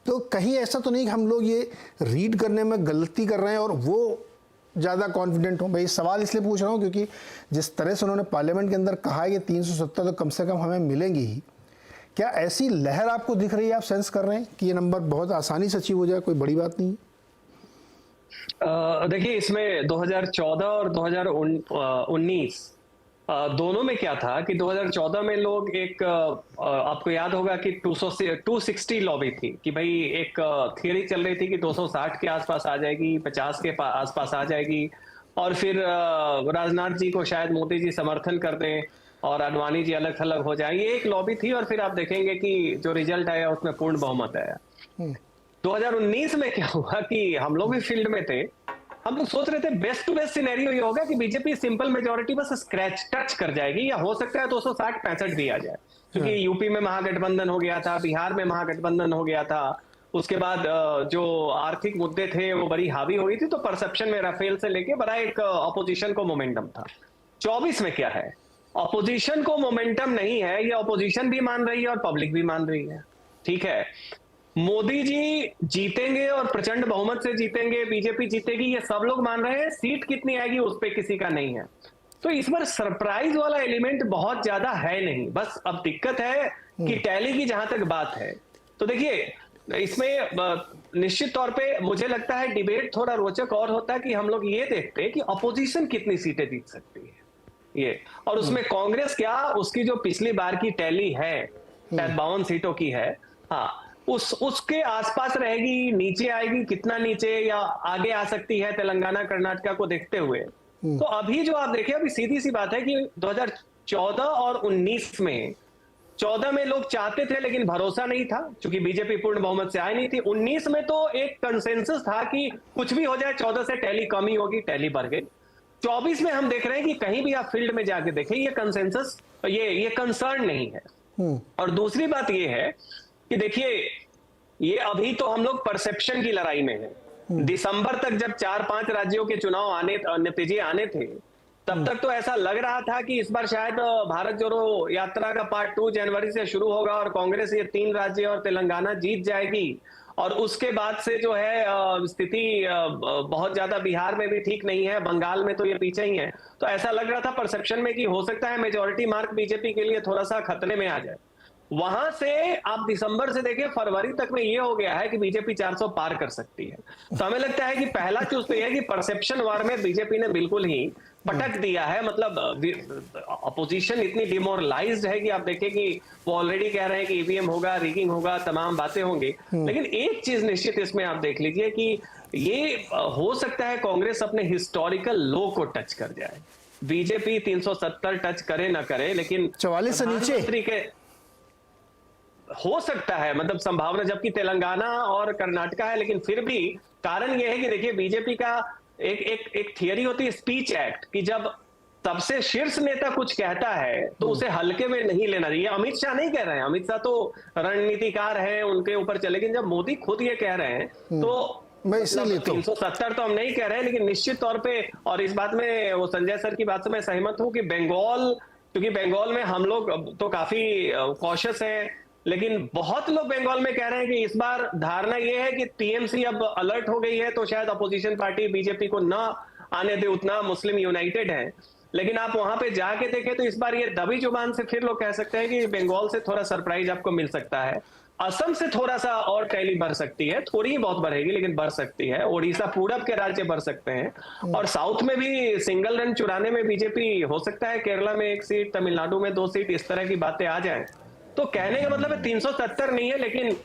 तो कहीं ऐसा तो नहीं कि हम लोग ये रीड करने में गलती कर रहे हैं और वो ज़्यादा कॉन्फिडेंट हो? भाई सवाल इसलिए पूछ रहा हूँ क्योंकि जिस तरह से उन्होंने पार्लियामेंट के अंदर कहा है कि 370 तो कम से कम हमें मिलेंगी ही, क्या ऐसी लहर आपको दिख रही है, आप सेंस कर रहे हैं कि ये नंबर बहुत आसानी से अचीव हो जाए, कोई बड़ी बात नहीं है? देखिए, इसमें 2014 और 2019 दोनों में क्या था कि 2014 में लोग एक आपको याद होगा कि 260 लॉबी थी कि भाई एक थियरी चल रही थी कि 260 के आसपास आ जाएगी, 50 के आसपास आ जाएगी, और फिर राजनाथ जी को शायद मोदी जी समर्थन कर दें और अडवाणी जी अलग थलग हो जाए, ये एक लॉबी थी। और फिर आप देखेंगे कि जो रिजल्ट आया उसमें पूर्ण बहुमत आया। 2019 में क्या हुआ कि हम लोग भी फील्ड में थे, हम लोग सोच रहे थे बेस्ट टू बेस्ट सिनेरियो ये होगा कि बीजेपी सिंपल मेजोरिटी बस स्क्रैच टच कर जाएगी, या हो सकता है 260-65 भी आ जाए, क्योंकि यूपी में महागठबंधन हो गया था, बिहार में महागठबंधन हो गया था, उसके बाद जो आर्थिक मुद्दे थे वो बड़ी हावी हो गई थी, तो परसेप्शन में राफेल से लेके बड़ा एक अपोजिशन को मोमेंटम था। 24 में क्या है, अपोजिशन को मोमेंटम नहीं है, ये अपोजिशन भी मान रही है और पब्लिक भी मान रही है। ठीक है, मोदी जी जीतेंगे और प्रचंड बहुमत से जीतेंगे, बीजेपी जीतेगी, ये सब लोग मान रहे हैं। सीट कितनी आएगी उस पर किसी का नहीं है। तो इस बार सरप्राइज वाला एलिमेंट बहुत ज्यादा है नहीं। बस अब दिक्कत है कि टैली की जहां तक बात है, तो देखिए इसमें निश्चित तौर पे मुझे लगता है डिबेट थोड़ा रोचक और होता है कि हम लोग ये देखते हैं कि अपोजिशन कितनी सीटें जीत सकती है ये, और उसमें कांग्रेस क्या, उसकी जो पिछली बार की टैली है शायद 52 सीटों की है, हाँ, उसके आसपास रहेगी, नीचे आएगी, कितना नीचे या आगे आ सकती है तेलंगाना कर्नाटका को देखते हुए। तो अभी जो आप देखें, अभी सीधी सी बात है कि 2014 और 19 में, 14 में लोग चाहते थे लेकिन भरोसा नहीं था क्योंकि बीजेपी पूर्ण बहुमत से आई नहीं थी। 19 में तो एक कंसेंसस था कि कुछ भी हो जाए 14 से टैली कम ही होगी, टैली बढ़ गई। 24 में हम देख रहे हैं कि कहीं भी आप फील्ड में जाके देखें, ये कंसेंसस, ये कंसर्न नहीं है। और दूसरी बात ये है कि देखिए, ये अभी तो हम लोग परसेप्शन की लड़ाई में हैं। दिसंबर तक जब 4-5 राज्यों के चुनाव नतीजे आने थे, तब तक तो ऐसा लग रहा था कि इस बार शायद भारत जोड़ो यात्रा का पार्ट 2 जनवरी से शुरू होगा और कांग्रेस ये 3 राज्य और तेलंगाना जीत जाएगी, और उसके बाद से जो है स्थिति बहुत ज्यादा बिहार में भी ठीक नहीं है, बंगाल में तो ये पीछे ही है। तो ऐसा लग रहा था परसेप्शन में कि हो सकता है मेजोरिटी मार्क बीजेपी के लिए थोड़ा सा खतरे में आ जाए। वहां से आप दिसंबर से देखें, फरवरी तक में ये हो गया है कि बीजेपी 400 पार कर सकती है। तो हमें लगता है कि पहला चूज तो यह है कि परसेप्शन वार में बीजेपी ने बिल्कुल ही पटक दिया है। मतलब अपोजिशन इतनी डिमोरलाइज्ड है कि आप देखें कि वो ऑलरेडी कह रहे हैं कि ईवीएम होगा, रिगिंग होगा, तमाम बातें होंगी। लेकिन एक चीज निश्चित इसमें आप देख लीजिए कि ये हो सकता है कांग्रेस अपने हिस्टोरिकल लो को टच कर जाए। बीजेपी 370 टच करे ना करे, लेकिन 44 से नीचे हो सकता है, मतलब संभावना, जबकि तेलंगाना और कर्नाटका है। लेकिन फिर भी कारण यह है कि देखिए, बीजेपी का एक थियरी होती है स्पीच एक्ट, कि जब सबसे शीर्ष नेता कुछ कहता है तो उसे हल्के में नहीं लेना चाहिए। अमित शाह नहीं कह रहे हैं, अमित शाह तो रणनीतिकार हैं, उनके ऊपर चले। लेकिन जब मोदी खुद ये कह रहे हैं तो मैं इसलिए 370 तो हम नहीं कह रहे हैं, लेकिन निश्चित तौर पे, और इस बात में वो संजय सर की बात से मैं सहमत हूं कि बंगाल, क्योंकि बंगाल में हम लोग तो काफी कॉशियस हैं, लेकिन बहुत लोग बंगाल में कह रहे हैं कि इस बार धारणा यह है कि टीएमसी अब अलर्ट हो गई है, तो शायद अपोजिशन पार्टी बीजेपी को न आने दे उतना, मुस्लिम यूनाइटेड है। लेकिन आप वहां पे जाके देखें तो इस बार ये दबी जुबान से फिर लोग कह सकते हैं कि बंगाल से थोड़ा सरप्राइज आपको मिल सकता है, असम से थोड़ा सा और टैली बढ़ सकती है, थोड़ी ही बहुत बढ़ेगी लेकिन बढ़ सकती है, उड़ीसा पूरब के राज्य बढ़ सकते हैं, और साउथ में भी सिंगल रन चुराने में बीजेपी हो सकता है, केरला में 1 सीट, तमिलनाडु में 2 सीट, इस तरह की बातें आ जाएं। तो कहने का मतलब है 370 नहीं है, लेकिन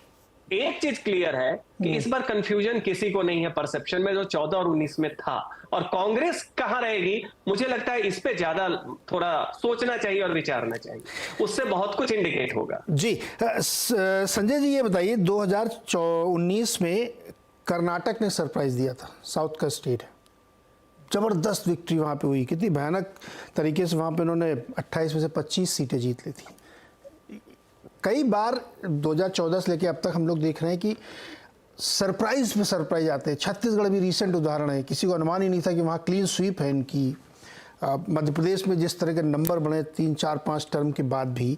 एक चीज क्लियर है कि इस बार कंफ्यूजन किसी को नहीं है परसेप्शन में, जो 14 और 19 में था। और कांग्रेस कहां रहेगी, मुझे लगता है इस पे ज्यादा थोड़ा सोचना चाहिए और विचारना चाहिए, उससे बहुत कुछ इंडिकेट होगा। जी संजय जी, ये बताइए 2019 में कर्नाटक ने सरप्राइज दिया था, साउथ का स्टेट है, जबरदस्त विक्ट्री वहां पे हुई, कितनी भयानक तरीके से वहां पे उन्होंने 28 में से 25 सीटें जीत ली थी। कई बार 2014 से लेके अब तक हम लोग देख रहे हैं कि सरप्राइज पे सरप्राइज आते हैं। छत्तीसगढ़ भी रीसेंट उदाहरण है, किसी को अनुमान ही नहीं था कि वहाँ क्लीन स्वीप है इनकी। मध्य प्रदेश में जिस तरह के नंबर बने 3, 4, 5 टर्म के बाद भी,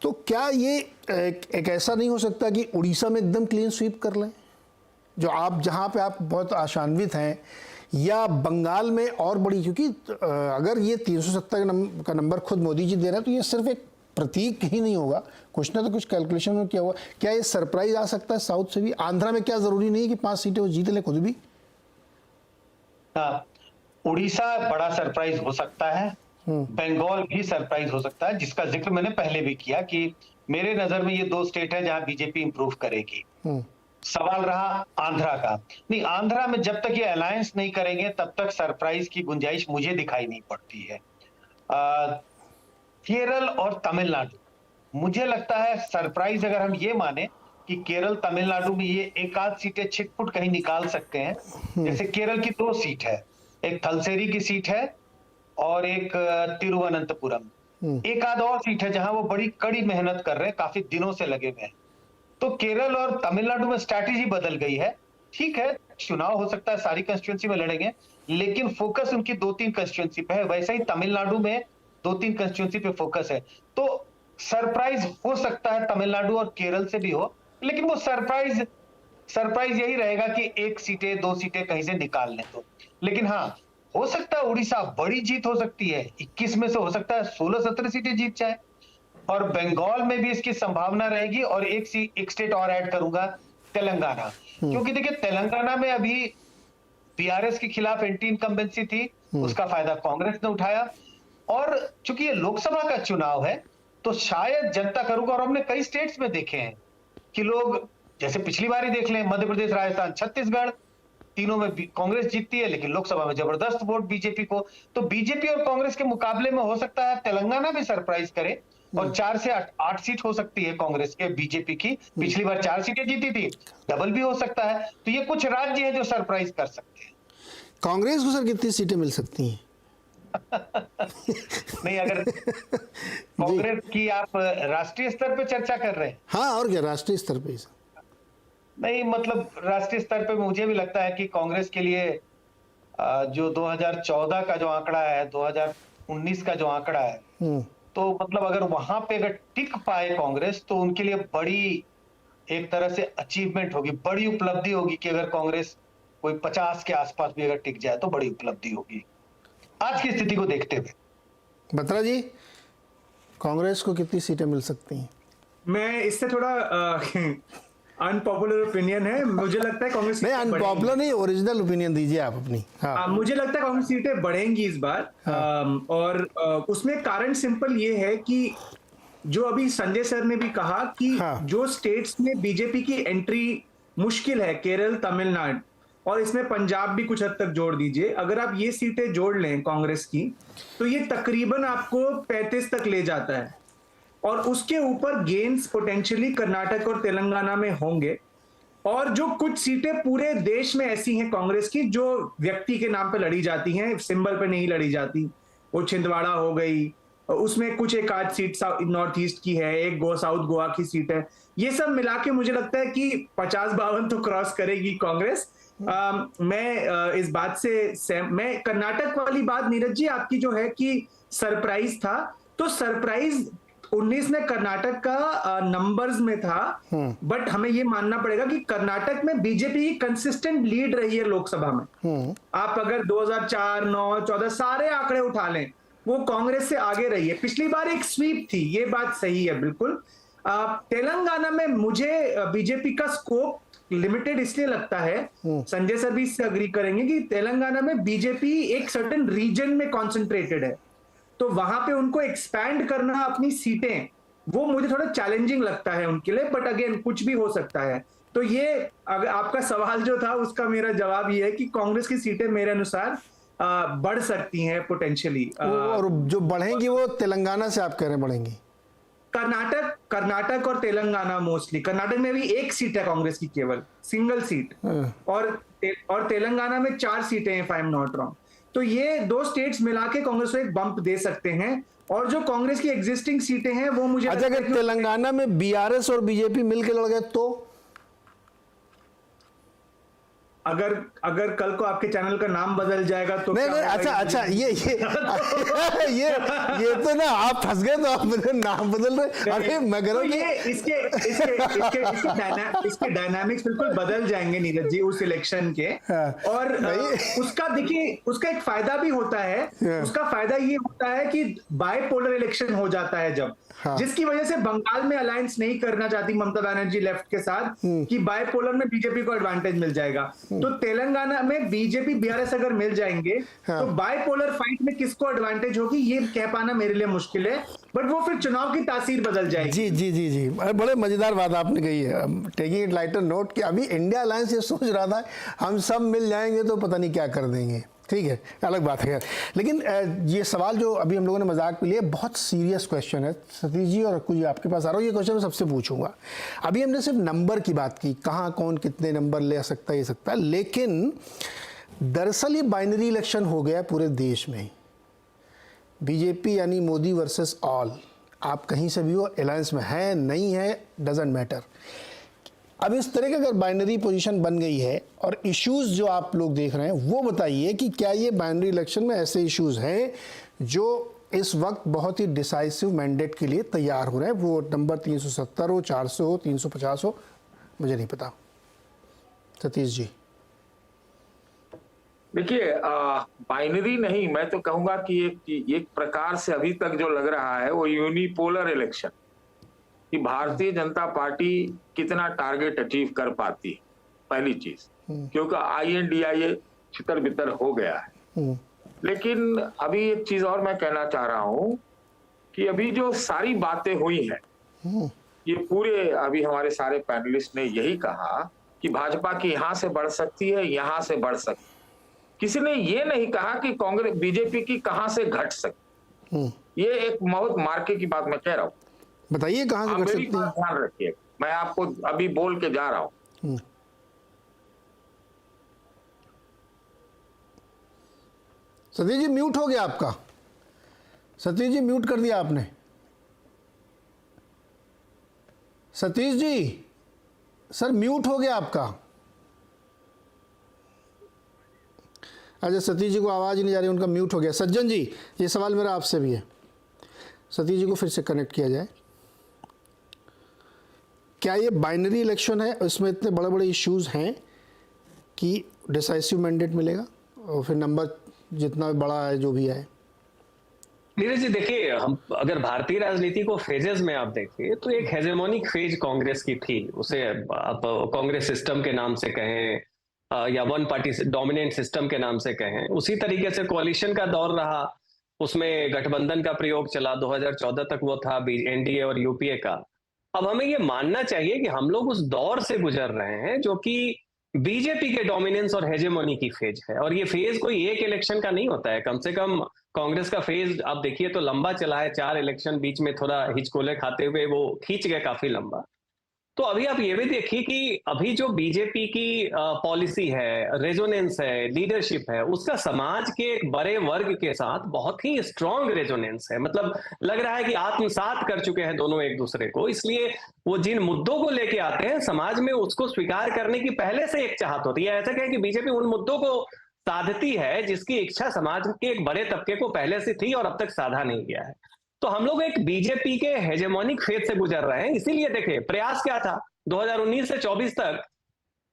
तो क्या ये एक ऐसा नहीं हो सकता कि उड़ीसा में एकदम क्लीन स्वीप कर लें, जो आप जहाँ पे आप बहुत आशान्वित हैं, या बंगाल में और बड़ी, क्योंकि अगर ये 370 का नंबर खुद मोदी जी दे रहे हैं तो ये सिर्फ एक प्रतीक ही नहीं होगा, कुछ ना तो कुछ कैलकुलेशन में क्या हुआ। क्या ये सरप्राइज आ सकता है साउथ से भी? आंध्रा में क्या जरूरी नहीं कि 5 सीटें वो जीत ले खुद भी? उड़ीसा बड़ा सरप्राइज हो सकता है, बंगाल भी सरप्राइज हो सकता है, जिसका जिक्र मैंने पहले भी किया कि मेरे नजर में ये 2 स्टेट है जहां बीजेपी इंप्रूव करेगी। सवाल रहा आंध्रा का। नहीं, आंध्रा में जब तक ये अलायंस नहीं करेंगे तब तक सरप्राइज की गुंजाइश मुझे दिखाई नहीं पड़ती है। केरल और तमिलनाडु, मुझे लगता है सरप्राइज अगर हम ये माने कि केरल तमिलनाडु में ये एक आध सीटें छिटपुट कहीं निकाल सकते हैं। जैसे केरल की 2 सीट है, एक थलसेरी की सीट है और एक तिरुवनंतपुरम, एक आध और सीट है जहां वो बड़ी कड़ी मेहनत कर रहे हैं, काफी दिनों से लगे हुए हैं। तो केरल और तमिलनाडु में स्ट्रैटेजी बदल गई है। ठीक है, चुनाव हो सकता है सारी कंस्टिट्यूंसी में लड़ेंगे, लेकिन फोकस उनकी 2-3 कंस्टिट्यूंसी पे है। वैसे ही तमिलनाडु में 2-3 कंस्टिट्यूंसी पे फोकस है। तो सरप्राइज हो सकता है तमिलनाडु और केरल से भी हो, लेकिन वो सरप्राइज यही रहेगा कि 1 सीटें 2 सीटें कहीं से निकाल लें तो। लेकिन हाँ, हो सकता है उड़ीसा बड़ी जीत हो सकती है, 21 में से हो सकता है 16-17 सीटें जीत जाए, और बंगाल में भी इसकी संभावना रहेगी। और एक स्टेट और ऐड करूंगा, तेलंगाना, क्योंकि देखिए तेलंगाना में अभी बीआरएस के खिलाफ एंटी इनकम्बेंसी थी, उसका फायदा कांग्रेस ने उठाया, और चूंकि ये लोकसभा का चुनाव है तो शायद जनता करूंगा। और हमने कई स्टेट्स में देखे हैं कि लोग, जैसे पिछली बार ही देख लें, मध्य प्रदेश, राजस्थान, छत्तीसगढ़, तीनों में कांग्रेस जीतती है, लेकिन लोकसभा में जबरदस्त वोट बीजेपी को। तो बीजेपी और कांग्रेस के मुकाबले में हो सकता है तेलंगाना भी सरप्राइज करे, और 4 से 8 सीट हो सकती है कांग्रेस के, बीजेपी की। पिछली बार 4 सीटें जीती थी, डबल भी हो सकता है। तो ये कुछ राज्य हैं जो सरप्राइज कर सकते हैं। कांग्रेस को सर कितनी सीटें मिल सकती हैं? नहीं, अगर कांग्रेस की आप राष्ट्रीय स्तर पे चर्चा कर रहे हैं? हाँ, और क्या, राष्ट्रीय स्तर पे? नहीं, मतलब राष्ट्रीय स्तर पे मुझे भी लगता है कि कांग्रेस के लिए जो 2014 का जो आंकड़ा है, 2019 का जो आंकड़ा है, तो मतलब अगर वहां पे अगर टिक पाए कांग्रेस तो उनके लिए बड़ी एक तरह से अचीवमेंट होगी, बड़ी उपलब्धि होगी कि अगर कांग्रेस कोई 50 के आसपास भी अगर टिक जाए तो बड़ी उपलब्धि होगी आज की स्थिति को देखते हुए। बत्रा जी, कांग्रेस को कितनी सीटें मिल सकती हैं? मैं इससे थोड़ा अनपॉपुलर ओपिनियन है, मुझे लगता है कांग्रेस नहीं, अनपॉपुलर नहीं, ओरिजिनल ओपिनियन दीजिए आप अपनी। हाँ, मुझे लगता है कांग्रेस सीटें बढ़ेंगी इस बार। हाँ। और उसमें कारण सिंपल ये है कि जो अभी संजय सर ने भी कहा कि हाँ। जो स्टेट्स में बीजेपी की एंट्री मुश्किल है, केरल, तमिलनाडु, और इसमें पंजाब भी कुछ हद तक जोड़ दीजिए, अगर आप ये सीटें जोड़ लें कांग्रेस की तो ये तकरीबन आपको 35 तक ले जाता है, और उसके ऊपर गेन्स पोटेंशियली कर्नाटक और तेलंगाना में होंगे। और जो कुछ सीटें पूरे देश में ऐसी हैं कांग्रेस की जो व्यक्ति के नाम पे लड़ी जाती हैं, सिंबल पे नहीं लड़ी जाती, वो छिंदवाड़ा हो गई, उसमें कुछ एक आध सीट नॉर्थ ईस्ट की है, एक साउथ गोवा की सीट है, ये सब मिला के मुझे लगता है कि 50-52 तो क्रॉस करेगी कांग्रेस। मैं इस बात से मैं कर्नाटक वाली बात नीरज जी आपकी जो है कि सरप्राइज था, तो सरप्राइज 19 में कर्नाटक का नंबर्स में था, बट हमें ये मानना पड़ेगा कि कर्नाटक में बीजेपी की कंसिस्टेंट लीड रही है लोकसभा में। आप अगर 2004, 9, 14 सारे आंकड़े उठा लें, वो कांग्रेस से आगे रही है। पिछली बार एक स्वीप थी, ये बात सही है बिल्कुल। तेलंगाना में मुझे बीजेपी का स्कोप लिमिटेड इसलिए लगता है, संजय सर भी इससे अग्री करेंगे, कि तेलंगाना में बीजेपी एक सर्टेन रीजन में कॉन्सेंट्रेटेड है, तो वहां पे उनको एक्सपैंड करना अपनी सीटें, वो मुझे थोड़ा चैलेंजिंग लगता है उनके लिए, बट अगेन कुछ भी हो सकता है। तो ये अगर आपका सवाल जो था उसका मेरा जवाब ये है कि कांग्रेस की सीटें मेरे अनुसार बढ़ सकती हैं पोटेंशियली। और जो बढ़ेंगी वो तेलंगाना से आप कह रहे हैं बढ़ेंगी? कर्नाटक और तेलंगाना मोस्टली। कर्नाटक में भी एक सीट है कांग्रेस की, केवल सिंगल सीट, और तेलंगाना में 4 सीटें हैं, if I am not wrong. तो ये 2 स्टेट्स मिला के कांग्रेस को एक बम्प दे सकते हैं, और जो कांग्रेस की एग्जिस्टिंग सीटें हैं वो मुझे अच्छा, अगर तेलंगाना में बीआरएस और बीजेपी मिलकर लड़ गए तो? अगर कल को आपके चैनल का नाम बदल जाएगा तो नहीं, अच्छा ये तो ना आप फंस गए, तो आप नाम बदल रहे। अरे मैं कह रहा हूं कि इसके डायनामिक्स बिल्कुल बदल जाएंगे नीरज जी उस इलेक्शन के। और उसका देखिए, उसका एक फायदा भी होता है। उसका फायदा ये होता है कि बाइपोलर इलेक्शन हो जाता है जब, जिसकी वजह से बंगाल में अलायंस नहीं करना चाहती ममता बनर्जी लेफ्ट के साथ, कि बाइपोलर में बीजेपी को एडवांटेज मिल जाएगा। तो तेलंगाना में बीजेपी बीआरएस अगर मिल जाएंगे तो बाइपोलर फाइट में किसको एडवांटेज होगी ये कह पाना मेरे लिए मुश्किल है, बट वो फिर चुनाव की तासीर बदल जाएगी। जी जी जी जी, बड़े मजेदार बात आपने कही है। टेकिंग इट लाइटर नोट कि अभी इंडिया अलायंस ये सोच रहा था हम सब मिल जाएंगे तो पता नहीं क्या कर देंगे। ठीक है, अलग बात है। लेकिन ये सवाल जो अभी हम लोगों ने मजाक में लिया, बहुत सीरियस क्वेश्चन है। सतीश जी और कुछ आपके पास आ रहा हूँ, ये क्वेश्चन मैं सबसे पूछूंगा। अभी हमने सिर्फ नंबर की बात की, कहाँ कौन कितने नंबर ले सकता है, ये सकता है, लेकिन दरअसल ये बाइनरी इलेक्शन हो गया पूरे देश में। बीजेपी यानी मोदी वर्सेस ऑल, आप कहीं से भी हो, अलायंस में है नहीं है डजेंट मैटर। अब इस तरह की अगर बाइनरी पोजीशन बन गई है और इश्यूज जो आप लोग देख रहे हैं, वो बताइए कि क्या ये बाइनरी इलेक्शन में ऐसे इश्यूज हैं जो इस वक्त बहुत ही डिसाइसिव मैंडेट के लिए तैयार हो रहे हैं? वो नंबर 370 हो, 400 हो, 350 हो, मुझे नहीं पता। सतीश जी। देखिए, बाइनरी नहीं, मैं तो कहूंगा कि एक प्रकार से अभी तक जो लग रहा है वो यूनिपोलर इलेक्शन, कि भारतीय जनता पार्टी कितना टारगेट अचीव कर पाती है, पहली चीज, क्योंकि INDIA छितर बितर हो गया है। लेकिन अभी एक चीज और मैं कहना चाह रहा हूं कि अभी जो सारी बातें हुई हैं, ये पूरे अभी हमारे सारे पैनलिस्ट ने यही कहा कि भाजपा की यहां से बढ़ सकती है, यहां से बढ़ सकती है। किसी ने ये नहीं कहा कि कांग्रेस बीजेपी की कहां से घट सकती। ये एक बहुत मार्के की बात मैं कह रहा हूं। बताइए कहां से घट सकती है। ध्यान रखिए, मैं आपको अभी बोल के जा रहा हूं। सतीश जी म्यूट हो गया आपका। सतीश जी म्यूट कर दिया आपने। सतीश जी, सर म्यूट हो गया आपका। अच्छा, सतीश जी को आवाज ही नहीं जा रही, उनका म्यूट हो गया। सज्जन जी, ये सवाल मेरा आपसे भी है। सतीश जी को फिर से कनेक्ट किया जाए। क्या ये बाइनरी इलेक्शन है, इसमें इतने बड़े बड़े इश्यूज हैं कि डिसाइसिव मैंडेट मिलेगा और फिर नंबर जितना बड़ा है जो भी है? नीरज जी, देखिए, हम अगर भारतीय राजनीति को फेजेस में आप देखिए तो एक हेजेमोनिक फेज कांग्रेस की थी, उसे आप कांग्रेस सिस्टम के नाम से कहें या वन पार्टी डोमिनेंट सिस्टम के नाम से कहें। उसी तरीके से कोalition का दौर रहा, उसमें गठबंधन का प्रयोग चला, 2014 तक वो था NDA और UPA का। अब हमें ये मानना चाहिए कि हम लोग उस दौर से गुजर रहे हैं जो कि बीजेपी के डोमिनेंस और हेजेमोनी की फेज है, और ये फेज कोई एक इलेक्शन का नहीं होता है। कम से कम कांग्रेस का फेज आप देखिए तो लंबा चला है, 4 इलेक्शन बीच में थोड़ा हिचकोले खाते हुए वो खींच गए काफी लंबा। तो अभी आप ये भी देखिए कि अभी जो बीजेपी की पॉलिसी है, रेजोनेंस है, लीडरशिप है, उसका समाज के एक बड़े वर्ग के साथ बहुत ही स्ट्रांग रेजोनेंस है। मतलब लग रहा है कि आत्मसात कर चुके हैं दोनों एक दूसरे को, इसलिए वो जिन मुद्दों को लेके आते हैं समाज में उसको स्वीकार करने की पहले से एक चाहत होती है। ऐसा कहें कि बीजेपी उन मुद्दों को साधती है जिसकी इच्छा समाज के एक बड़े तबके को पहले से थी और अब तक साधा नहीं गया है। तो हम लोग एक बीजेपी के हेजेमोनिक फेज से गुजर रहे हैं। इसीलिए देखिए प्रयास क्या था 2019 से 24 तक,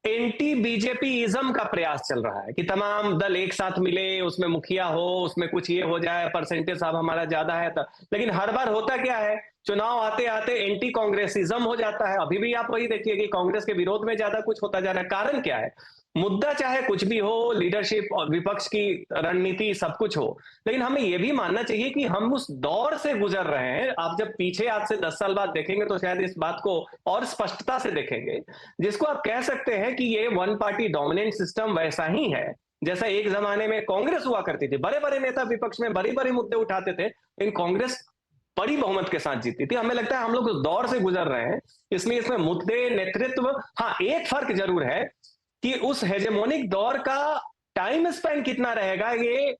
एंटी बीजेपीइज्म का प्रयास चल रहा है कि तमाम दल एक साथ मिले, उसमें मुखिया हो, उसमें कुछ ये हो जाए, परसेंटेज साहब हमारा ज्यादा है तो। लेकिन हर बार होता क्या है, चुनाव आते आते एंटी कांग्रेसिज्म हो जाता है। अभी भी आप वही देखिए कि कांग्रेस के विरोध में ज्यादा कुछ होता जा रहा है। कारण क्या है, मुद्दा चाहे कुछ भी हो, लीडरशिप और विपक्ष की रणनीति सब कुछ हो, लेकिन हमें यह भी मानना चाहिए कि हम उस दौर से गुजर रहे हैं। आप जब पीछे आज से 10 साल बाद देखेंगे तो शायद इस बात को और स्पष्टता से देखेंगे, जिसको आप कह सकते हैं कि ये वन पार्टी डोमिनेंट सिस्टम वैसा ही है जैसा एक जमाने में कांग्रेस हुआ करती थी। बड़े बड़े नेता विपक्ष में बड़े बड़े मुद्दे उठाते थे, लेकिन कांग्रेस बड़ी बहुमत के साथ जीती थी। हमें लगता है हम लोग उस दौर से गुजर रहे हैं, इसलिए इसमें मुद्दे, नेतृत्व, हाँ एक फर्क जरूर है कि उस हेजेमोनिक दौर का टाइम स्पेन कितना रहेगा, ये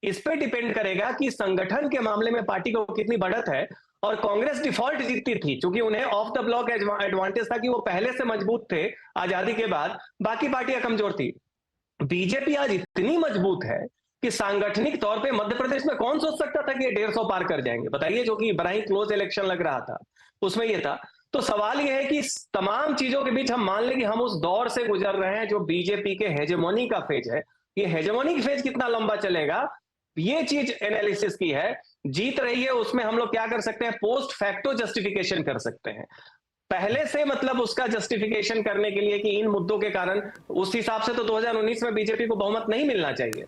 इस पे डिपेंड करेगा कि संगठन के मामले में पार्टी को कितनी बढ़त है। और कांग्रेस डिफॉल्ट जीतती थी क्योंकि उन्हें ऑफ द ब्लॉक एडवांटेज था कि वो पहले से मजबूत थे आजादी के बाद, बाकी पार्टियां कमजोर थी। बीजेपी आज इतनी मजबूत है कि सांगठनिक तौर पे मध्य प्रदेश में कौन सोच सकता था कि ये 150 पार कर जाएंगे, बताइए, जो कि बड़ा ही क्लोज इलेक्शन लग रहा था, उसमें ये था। तो सवाल यह है कि तमाम चीजों के बीच हम मान लें कि हम उस दौर से गुजर रहे हैं जो बीजेपी के हेजेमोनी का फेज है। ये हेजेमोनिक फेज कितना लंबा चलेगा, ये चीज एनालिसिस की है। जीत रही है उसमें हम लोग क्या कर सकते हैं, पोस्ट फैक्टो जस्टिफिकेशन कर सकते हैं। पहले से मतलब उसका जस्टिफिकेशन करने के लिए कि इन मुद्दों के कारण, उस हिसाब से तो 2019 में बीजेपी को बहुमत नहीं मिलना चाहिए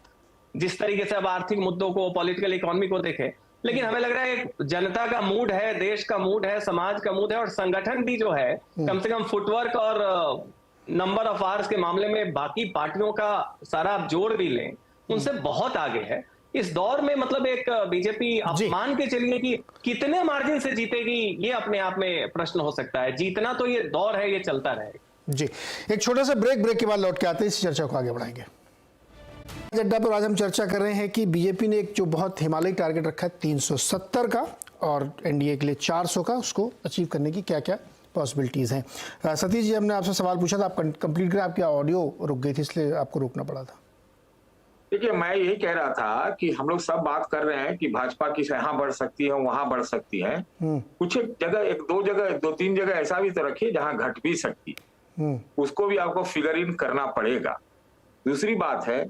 जिस तरीके से अब आर्थिक मुद्दों को, पॉलिटिकल इकोनॉमी को देखें। लेकिन हमें लग रहा है जनता का मूड है, देश का मूड है, समाज का मूड है, और संगठन भी जो है कम से कम फुटवर्क और नंबर ऑफ आवर्स के मामले में बाकी पार्टियों का सारा आप जोड़ भी लें, उनसे बहुत आगे है। इस दौर में मतलब एक बीजेपी, आप मान के चलिए कि कितने मार्जिन से जीतेगी, ये अपने आप में प्रश्न हो सकता है। जीतना तो ये दौर है, ये चलता रहेगा। जी, एक छोटा सा ब्रेक के बाद लौट के आते हैं, इस चर्चा को आगे बढ़ाएंगे। अड्डा पर आज हम चर्चा कर रहे हैं कि बीजेपी ने एक जो बहुत हिमालयी टारगेट रखा है 370 का, और एनडीए के लिए 400 का, उसको अचीव करने की क्या क्या पॉसिबिलिटीज़ हैं। सतीश जी, हमने आपसे सवाल पूछा था, आप कंप्लीट करें, आपकी ऑडियो रुक गई थी इसलिए आपको रोकना पड़ा था। देखिए, मैं यही कह रहा था कि हम लोग सब बात कर रहे हैं कि भाजपा की यहाँ बढ़ सकती है, वहां बढ़ सकती है। कुछ एक जगह, दो तीन जगह ऐसा भी तो रखिए जहां घट भी सकती है, उसको भी आपको फिगर इन करना पड़ेगा। दूसरी बात है,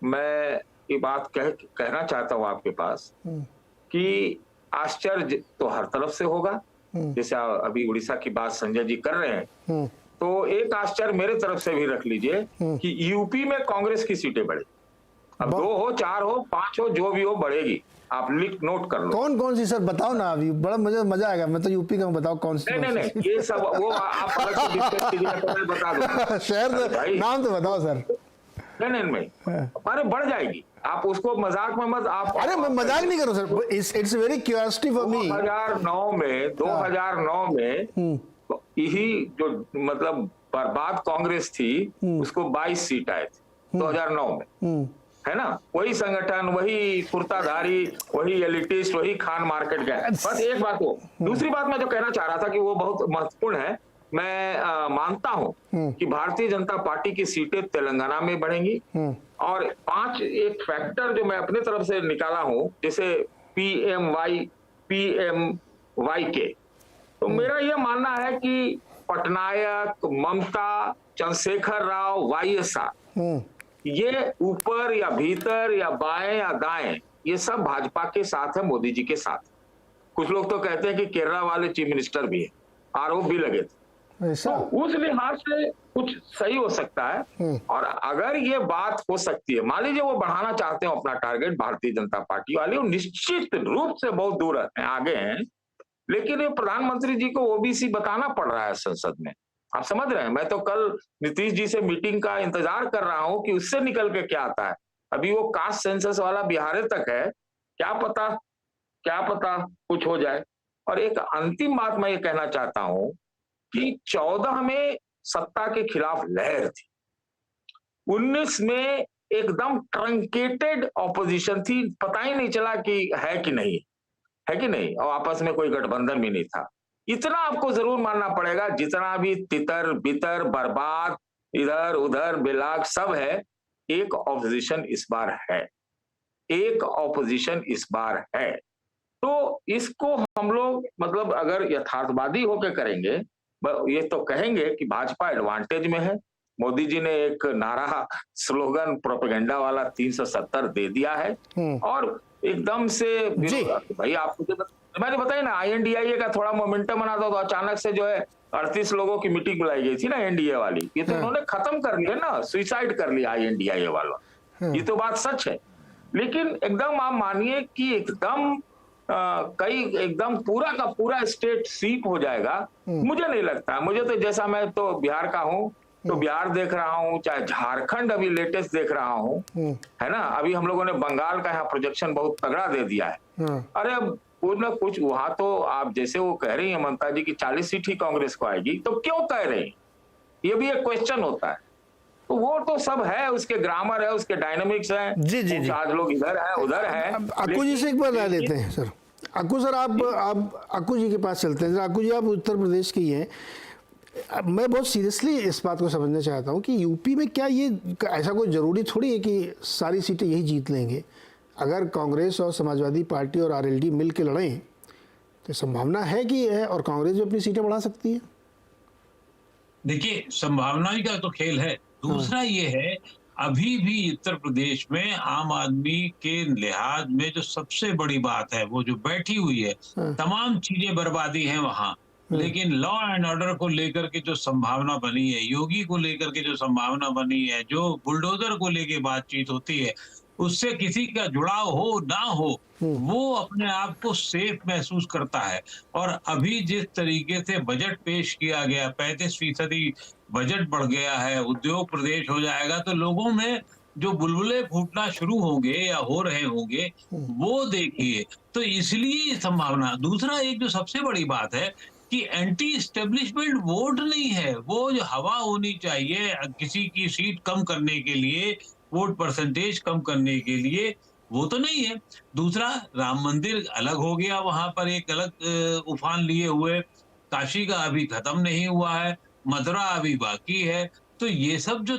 मैं ये बात कहना चाहता हूं आपके पास कि आश्चर्य तो हर तरफ से होगा, जैसे अभी उड़ीसा की बात संजय जी कर रहे हैं, तो एक आश्चर्य मेरे तरफ से भी रख लीजिए कि यूपी में कांग्रेस की सीटें बढ़े। अब 2 हो, 4 हो, 5 हो, जो भी हो बढ़ेगी। आप लिख नोट कर लो। कौन कौन सी सर, बताओ ना, अभी बड़ा मजा आएगा। मैं तो यूपी का, बताओ कौन सी। नहीं, ये सब वो आप अलग से डिस्कस कीजिए, तो मैं बता दूंगा। शहर नाम तो बताओ सर। नहीं, अरे बढ़ जाएगी, आप उसको मजाक में मत आप। अरे मैं मजाक नहीं करूं sir, it's very curiosity for me. 2009 में यही जो मतलब बर्बाद कांग्रेस थी, उसको 22 सीट आए थे 2009 में, है ना। वही संगठन, वही कुर्ताधारी, वही एलिटिस्ट, वही खान मार्केट गए। बस एक बात हो। दूसरी बात मैं जो कहना चाह रहा था कि वो बहुत महत्वपूर्ण है, मैं मानता हूं कि भारतीय जनता पार्टी की सीटें तेलंगाना में बढ़ेंगी, और 5 एक फैक्टर जो मैं अपने तरफ से निकाला हूं, जैसे PMY के, तो मेरा यह मानना है कि पटनायक, ममता, चंद्रशेखर राव, YSR, ये ऊपर या भीतर या बाएं या दाएं, ये सब भाजपा के साथ है, मोदी जी के साथ। कुछ लोग तो कहते हैं कि केरला वाले चीफ मिनिस्टर भी है, आरोप भी लगे थे। तो उस लिहाज से कुछ सही हो सकता है। और अगर ये बात हो सकती है, मान लीजिए वो बढ़ाना चाहते हैं अपना टारगेट, भारतीय जनता पार्टी वाले, वो निश्चित रूप से बहुत दूर हैं, आगे हैं, लेकिन ये प्रधानमंत्री जी को ओबीसी बताना पड़ रहा है संसद में। आप समझ रहे हैं। मैं तो कल नीतीश जी से मीटिंग का इंतजार कर रहा हूं कि उससे निकल के क्या आता है। अभी वो कास्ट सेंसस वाला बिहार तक है, क्या पता कुछ हो जाए। और एक अंतिम बात मैं ये कहना चाहता हूं कि 14 में सत्ता के खिलाफ लहर थी, 19 में एकदम ट्रंकेटेड ऑपोजिशन थी, पता ही नहीं चला कि है कि नहीं, और आपस में कोई गठबंधन भी नहीं था। इतना आपको जरूर मानना पड़ेगा, जितना भी तितर बितर बर्बाद इधर उधर बिलाग सब है, एक ऑपोजिशन इस बार है, तो इसको हम लोग मतलब अगर यथार्थवादी होकर करेंगे, ये तो कहेंगे कि भाजपा एडवांटेज में है। मोदी जी ने एक नारा स्लोगन प्रोपेगेंडा वाला 370 दे दिया है और एकदम से भाई आपको मैंने बताया ना, INDIA का थोड़ा मोमेंटम बना था तो अचानक से जो है 38 लोगों की मीटिंग बुलाई गई थी ना एनडीए वाली, ये तो उन्होंने खत्म कर लिया ना, सुसाइड कर लिया INDIA वाला। ये तो बात सच है। लेकिन एकदम आप मानिए कि एकदम एकदम पूरा का पूरा स्टेट स्वीप हो जाएगा, मुझे नहीं लगता। मुझे तो जैसा मैं तो बिहार का हूँ तो बिहार देख रहा हूँ, चाहे झारखंड अभी लेटेस्ट देख रहा हूँ, है ना। अभी हम लोगों ने बंगाल का यहाँ प्रोजेक्शन बहुत तगड़ा दे दिया है। अरे कुछ ना कुछ वहां तो आप जैसे वो कह रही है ममता जी की 40 सीट ही कांग्रेस को आएगी, तो क्यों कह रही है, ये भी एक क्वेश्चन होता है। तो वो तो सब है, उसके ग्रामर है, उसके डायनामिक्स है। जी। आज लोग इधर है उधर है। अक्कू जी से एक बार राय लेते हैं सर। अक्कू सर आप अक्कू जी के पास चलते हैं। अक्कू जी आप उत्तर प्रदेश की हैं, मैं बहुत सीरियसली इस बात को समझना चाहता हूँ कि यूपी में क्या ये ऐसा कोई ज़रूरी थोड़ी है कि सारी सीटें यही जीत लेंगे। अगर कांग्रेस और समाजवादी पार्टी और RLD मिल के लड़ें तो संभावना है कि है, और कांग्रेस भी अपनी सीटें बढ़ा सकती है। देखिए, संभावना का तो खेल है। दूसरा ये है, अभी भी उत्तर प्रदेश में आम आदमी के लिहाज में जो सबसे बड़ी बात है, वो जो बैठी हुई है, तमाम चीजें बर्बादी हैं वहां, लेकिन लॉ एंड ऑर्डर को लेकर के जो संभावना बनी है, योगी को लेकर के जो संभावना बनी है, जो बुलडोजर को लेके बातचीत होती है, उससे किसी का जुड़ाव हो ना हो, वो अपने आप को सेफ महसूस करता है। और अभी जिस तरीके से बजट पेश किया गया, 35% बजट बढ़ गया है, उद्योग प्रदेश हो जाएगा, तो लोगों में जो बुलबुले फूटना शुरू होंगे या हो रहे होंगे, वो देखिए। तो इसलिए संभावना। दूसरा एक जो सबसे बड़ी बात है कि एंटी एस्टेब्लिशमेंट वोट नहीं है, वो जो हवा होनी चाहिए किसी की सीट कम करने के लिए, वोट परसेंटेज कम करने के लिए, वो तो नहीं है। दूसरा, राम मंदिर अलग हो गया, वहां पर एक अलग उफान लिए हुए, काशी का अभी खत्म नहीं हुआ है, मथुरा अभी बाकी है। तो ये सब जो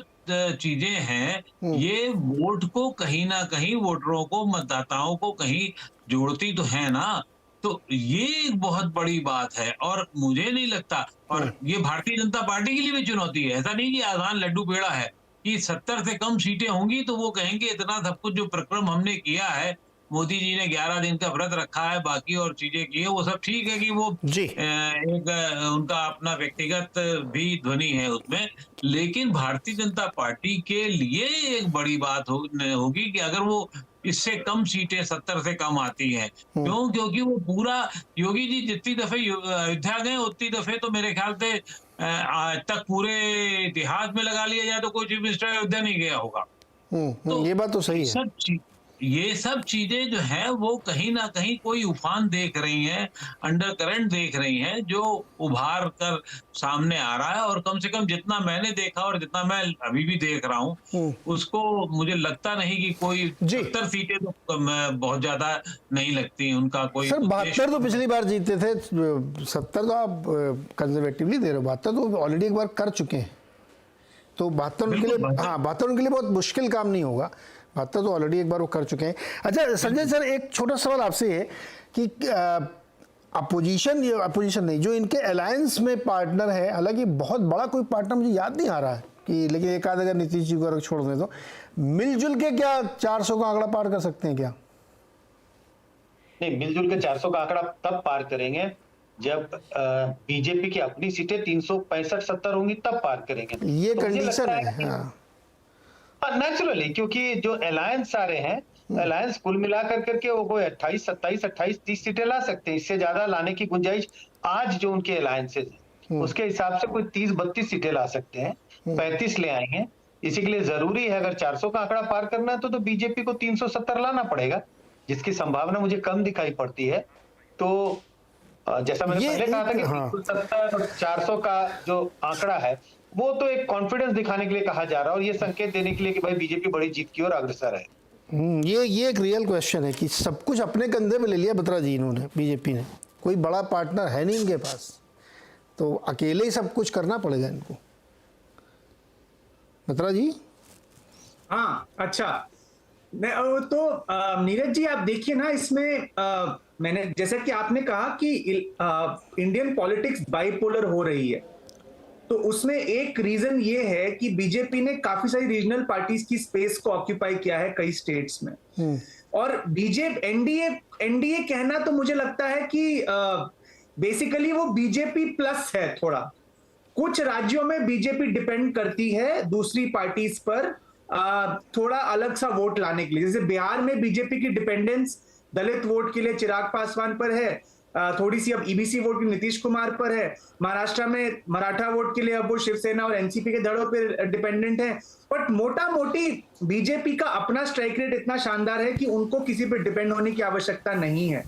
चीजें हैं, ये वोट को कहीं ना कहीं, वोटरों को, मतदाताओं को कहीं जोड़ती तो है ना। तो ये एक बहुत बड़ी बात है और मुझे नहीं लगता, और ये भारतीय जनता पार्टी के लिए भी चुनौती है। ऐसा नहीं कि आसान लड्डू पेड़ा है कि 70 से कम सीटें होंगी तो वो कहेंगे इतना सब कुछ जो प्रक्रम हमने किया है, मोदी जी ने 11 दिन का व्रत रखा है, बाकी और चीजें की है, वो सब ठीक है कि वो एक उनका अपना व्यक्तिगत भी ध्वनि है उसमें। लेकिन भारतीय जनता पार्टी के लिए एक बड़ी बात होगी कि अगर वो इससे कम सीटें 70 से कम आती हैं, क्यों? क्योंकि वो पूरा, योगी जी जितनी दफे अयोध्या गए उतनी दफे तो मेरे ख्याल से आज तक पूरे इतिहास में लगा लिया जाए तो कोई चीफ मिनिस्टर अयोध्या नहीं गया होगा। तो ये बात तो सही है। ये सब चीजें जो हैं वो कहीं ना कहीं कोई उफान देख रही हैं, अंडर करंट देख रही हैं, जो उभार कर सामने आ रहा है। और कम से कम जितना मैंने देखा और जितना मैं अभी भी देख रहा हूँ, उसको मुझे लगता नहीं कि कोई 70 सीटें तो बहुत ज्यादा नहीं लगती उनका कोई। सर 72 तो पिछली बार जीते थे, 70 तो आप कंजर्वेटिवली दे रहे हो, 72 तो ऑलरेडी एक बार कर चुके हैं, तो 72 उनके लिए, हाँ 72 उनके लिए बहुत मुश्किल काम नहीं होगा। 72 तो ऑलरेडी एक बार वो कर चुके हैं। अच्छा संजय सर, एक छोटा सवाल आपसे है कि अपोजिशन नहीं, जो इनके अलायंस में पार्टनर है, हालांकि बहुत बड़ा कोई पार्टनर मुझे याद नहीं आ रहा है कि, लेकिन एक आध अगर नीतीश जी को अगर छोड़ दें तो मिलजुल के क्या 400 का आंकड़ा पार कर सकते हैं क्या? नहीं, मिलजुल के 400 का आंकड़ा तब पार करेंगे जब बीजेपी की अपनी सीटें 365-70 होंगी, तब पार करेंगे। ये कंडीशन है नेचुरली, क्योंकि जो अलायंस आ रहे हैं, अलायंस कुल मिलाकर करके वो कोई 28, 27, 28, 30 सीटें ला सकते हैं। इससे ज्यादा लाने की गुंजाइश आज जो उनके अलायंसेज है उसके हिसाब से कोई 30-32 सीटें ला सकते हैं, 35 ले आएंगे। इसी के लिए जरूरी है, अगर 400 का आंकड़ा पार करना है तो बीजेपी को 370 लाना पड़ेगा, जिसकी संभावना मुझे कम दिखाई पड़ती है। तो जैसा मैंने पहले कहा था कि 370 और 400 का जो आंकड़ा है वो तो एक कॉन्फिडेंस दिखाने के लिए कहा जा रहा है और ये संकेत देने के लिए कि भाई बीजेपी बड़ी जीत की ओर अग्रसर है। ये एक रियल क्वेश्चन है कि सब कुछ अपने कंधे पे ले लिया बत्रा जी इन्होंने, बीजेपी ने, कोई बड़ा पार्टनर है नहीं इनके पास, तो अकेले ही सब कुछ करना पड़ेगा इनको। बत्रा जी। हाँ अच्छा, तो नीरज जी आप देखिए ना, इसमें मैंने जैसा कि आपने कहा कि इंडियन पॉलिटिक्स बाइपोलर हो रही है, तो उसमें एक रीजन ये है कि बीजेपी ने काफी सारी रीजनल पार्टीज की स्पेस को ऑक्यूपाई किया है कई स्टेट्स में। और बीजेपी एनडीए कहना तो मुझे लगता है कि बेसिकली वो बीजेपी प्लस है थोड़ा। कुछ राज्यों में बीजेपी डिपेंड करती है दूसरी पार्टीज पर थोड़ा अलग सा वोट लाने के लिए। जैसे बिहार में बीजेपी की डिपेंडेंस दलित वोट के लिए चिराग पासवान पर है, थोड़ी सी अब ईबीसी वोट की नीतीश कुमार पर है। महाराष्ट्र में मराठा वोट के लिए अब वो शिवसेना और एनसीपी के धड़ों पर डिपेंडेंट है। बट मोटा मोटी बीजेपी का अपना स्ट्राइक रेट इतना शानदार है कि उनको किसी पर डिपेंड होने की आवश्यकता नहीं है।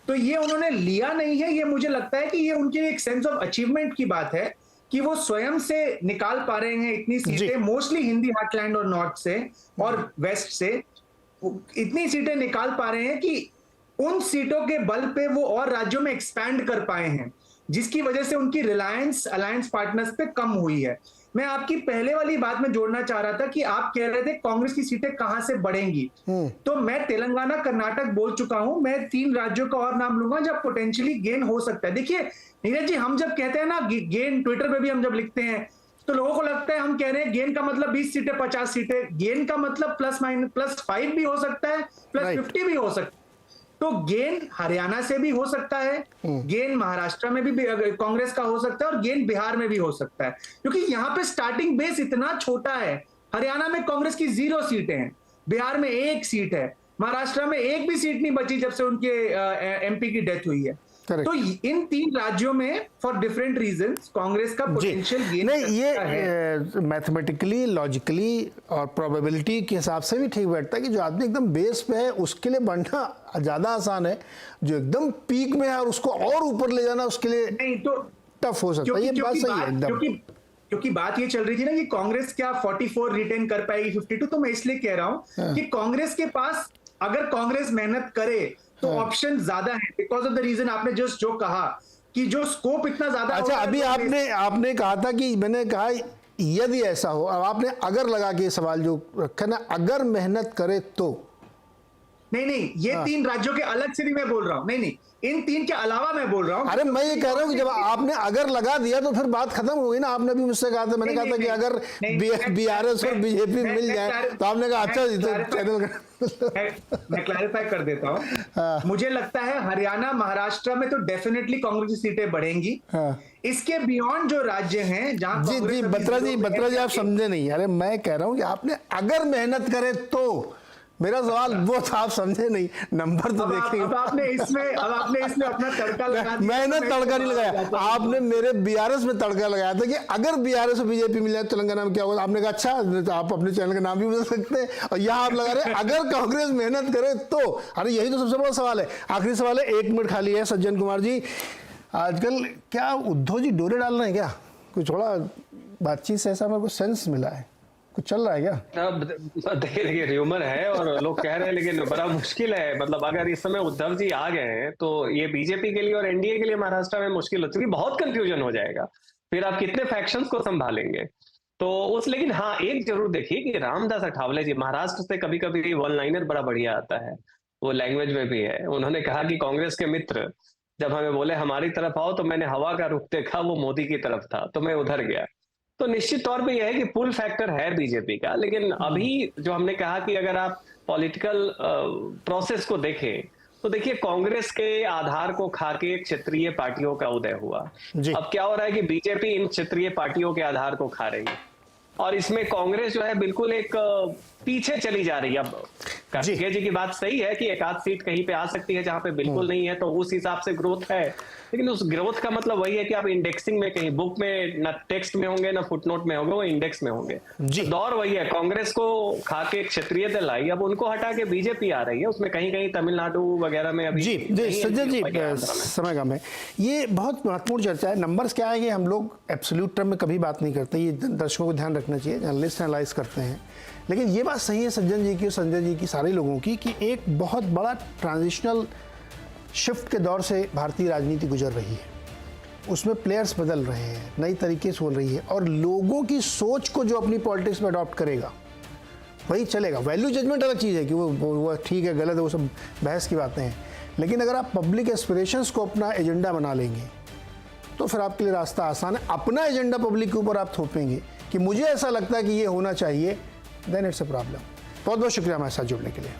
तो ये उन्होंने लिया नहीं है। ये मुझे लगता है कि ये उनके एक सेंस ऑफ अचीवमेंट की बात है कि वो स्वयं से निकाल पा रहे हैं इतनी सीटें, मोस्टली हिंदी हार्टलैंड और नॉर्थ से और वेस्ट से इतनी सीटें निकाल पा रहे हैं कि उन सीटों के बल पे वो और राज्यों में एक्सपैंड कर पाए हैं, जिसकी वजह से उनकी रिलायंस अलायंस पार्टनर्स पे कम हुई है। मैं आपकी पहले वाली बात में जोड़ना चाह रहा था कि आप कह रहे थे कांग्रेस की सीटें कहां से बढ़ेंगी, तो मैं तेलंगाना कर्नाटक बोल चुका हूं। मैं 3 राज्यों का और नाम लूंगा जब पोटेंशियली गेन हो सकता है। देखिए नीरज जी, हम जब कहते हैं ना गेन, ट्विटर पे भी हम जब लिखते हैं तो लोगों को लगता है हम कह रहे हैं गेन का मतलब 20 सीटें 50 सीटें। गेन का मतलब +5 भी हो सकता है, +50 भी हो सकता है। तो गेन हरियाणा से भी हो सकता है, गेन महाराष्ट्र में भी कांग्रेस का हो सकता है और गेन बिहार में भी हो सकता है, क्योंकि यहाँ पे स्टार्टिंग बेस इतना छोटा है। हरियाणा में कांग्रेस की 0 सीटें हैं, बिहार में 1 सीट है, महाराष्ट्र में 1 भी सीट नहीं बची जब से उनके एमपी की डेथ हुई है। तो इन 3 राज्यों में फॉर डिफरेंट रीजंस कांग्रेस का पोटेंशियल गेन नहीं, ये मैथमेटिकली, लॉजिकली और प्रोबेबिलिटी के हिसाब से भी ठीक बैठता है कि जो आदमी एकदम बेस पे है उसके लिए बढ़ना ज्यादा आसान है, जो एकदम पीक में है और उसको और ऊपर ले जाना उसके लिए नहीं तो टफ हो सकता है। ये बात सही है एकदम, क्योंकि बात ये चल रही थी ना कि कांग्रेस क्या 44 रिटेन कर पाएगी 52, तो मैं इसलिए कह रहा हूं कि कांग्रेस के पास अगर कांग्रेस मेहनत करे तो ऑप्शन ज्यादा है, बिकॉज ऑफ द रीजन आपने जस्ट जो कहा कि जो स्कोप इतना ज्यादा। अच्छा, अभी आपने कहा था कि मैंने कहा यदि ऐसा हो, अब आपने अगर लगा के सवाल जो रखा ना, अगर मेहनत करे तो नहीं, ये 3 राज्यों के अलग से भी मैं बोल रहा हूं। नहीं, इन 3 के अलावा मैं बोल रहा हूं। अरे मैं ये कह रहा हूं कि जब आपने अगर लगा दिया तो फिर बात खत्म हो गई ना। आपने भी मुझसे कहा था, मैंने कहा था कि अगर बीआरएस और बीजेपी मिल जाए तो आपने कहा अच्छा चैनल मैं क्लैरिफाई कर देता हूं। मुझे लगता है हरियाणा महाराष्ट्र में तो डेफिनेटली कांग्रेस की सीटें बढ़ेंगी। इसके बियॉन्ड जो राज्य हैं जहां जी बत्रा जी आप समझे नहीं। अरे मैं कह रहा हूं कि आपने अगर मेहनत करे तो, मेरा सवाल वो था, आप समझे नहीं। नंबर तो देखेंगे। अब आपने इसमें अपना तड़का लगा दिया। मैंने तड़का नहीं लगाया, आपने मेरे बीआरएस में तड़का लगाया था कि अगर बीआरएस और बीजेपी मिल जाए तेलंगाना में क्या होगा। आपने कहा अच्छा, तो आप अपने चैनल का नाम भी बदल सकते हैं। और यहाँ आप लगा रहे अगर कांग्रेस मेहनत करे तो। अरे यही तो सबसे बड़ा सवाल है। आखिरी सवाल है, 1 मिनट खाली है। सज्जन कुमार जी, आजकल क्या उद्धव जी डोरे डाल रहे हैं क्या? कुछ थोड़ा बातचीत से ऐसा मेरे को सेंस मिला है, कुछ चल रहा है क्या? देखिए र्यूमर है और लोग कह रहे हैं, लेकिन बड़ा मुश्किल है। मतलब अगर इस समय उद्धव जी आ गए हैं तो ये बीजेपी के लिए और एनडीए के लिए महाराष्ट्र में मुश्किल हो चुकी, बहुत कंफ्यूजन हो जाएगा। फिर आप कितने फैक्शंस को संभालेंगे? तो लेकिन हाँ, एक जरूर देखिए कि रामदास अठावले जी महाराष्ट्र से कभी कभी वन लाइनर बड़ा बढ़िया आता है, वो लैंग्वेज में भी है। उन्होंने कहा कि कांग्रेस के मित्र जब हमें बोले हमारी तरफ आओ तो मैंने हवा का रुख देखा, वो मोदी की तरफ था तो मैं उधर गया। तो निश्चित तौर पे यह है कि पुल फैक्टर है बीजेपी का। लेकिन अभी जो हमने कहा कि अगर आप पॉलिटिकल प्रोसेस को देखें तो देखिए कांग्रेस के आधार को खा के क्षेत्रीय पार्टियों का उदय हुआ। अब क्या हो रहा है कि बीजेपी इन क्षेत्रीय पार्टियों के आधार को खा रही है और इसमें कांग्रेस जो है बिल्कुल एक पीछे चली जा रही है। अब कार्तिकेय जी की बात सही है कि एक आध सीट कहीं पे आ सकती है जहां पे बिल्कुल नहीं है, तो उस हिसाब से ग्रोथ है। लेकिन उस ग्रोथ का मतलब वही है कि आप इंडेक्सिंग में कहीं बुक में ना टेक्स्ट में होंगे ना फुटनोट में होंगे, वो इंडेक्स में होंगे। दौर वही है, कांग्रेस को खा के क्षेत्रीय दल आई, अब उनको हटा के बीजेपी आ रही है। उसमें कहीं कहीं तमिलनाडु वगैरह में अभी सज्जन जी समय कम है। ये बहुत महत्वपूर्ण चर्चा है। नंबर्स क्या है कि हम लोग एब्सोल्यूट टर्म में कभी बात नहीं करते, ये दर्शकों को ध्यान रखना चाहिए, जर्नलिस्ट एनालाइज करते हैं। लेकिन ये बात सही है सज्जन जी की और संजय जी की, सारे लोगों की, कि एक बहुत बड़ा ट्रांजिशनल शिफ्ट के दौर से भारतीय राजनीति गुजर रही है। उसमें प्लेयर्स बदल रहे हैं, नई तरीके से बोल रही है, और लोगों की सोच को जो अपनी पॉलिटिक्स में अडॉप्ट करेगा वही चलेगा। वैल्यू जजमेंट अलग चीज़ है कि वो ठीक है गलत है, वो सब बहस की बातें हैं। लेकिन अगर आप पब्लिक एस्पिरेशंस को अपना एजेंडा बना लेंगे तो फिर आपके लिए रास्ता आसान है। अपना एजेंडा पब्लिक के ऊपर आप थोपेंगे कि मुझे ऐसा लगता है कि ये होना चाहिए, देन इट्स अ प्रॉब्लम। बहुत बहुत शुक्रिया हमारे साथ जुड़ने के लिए।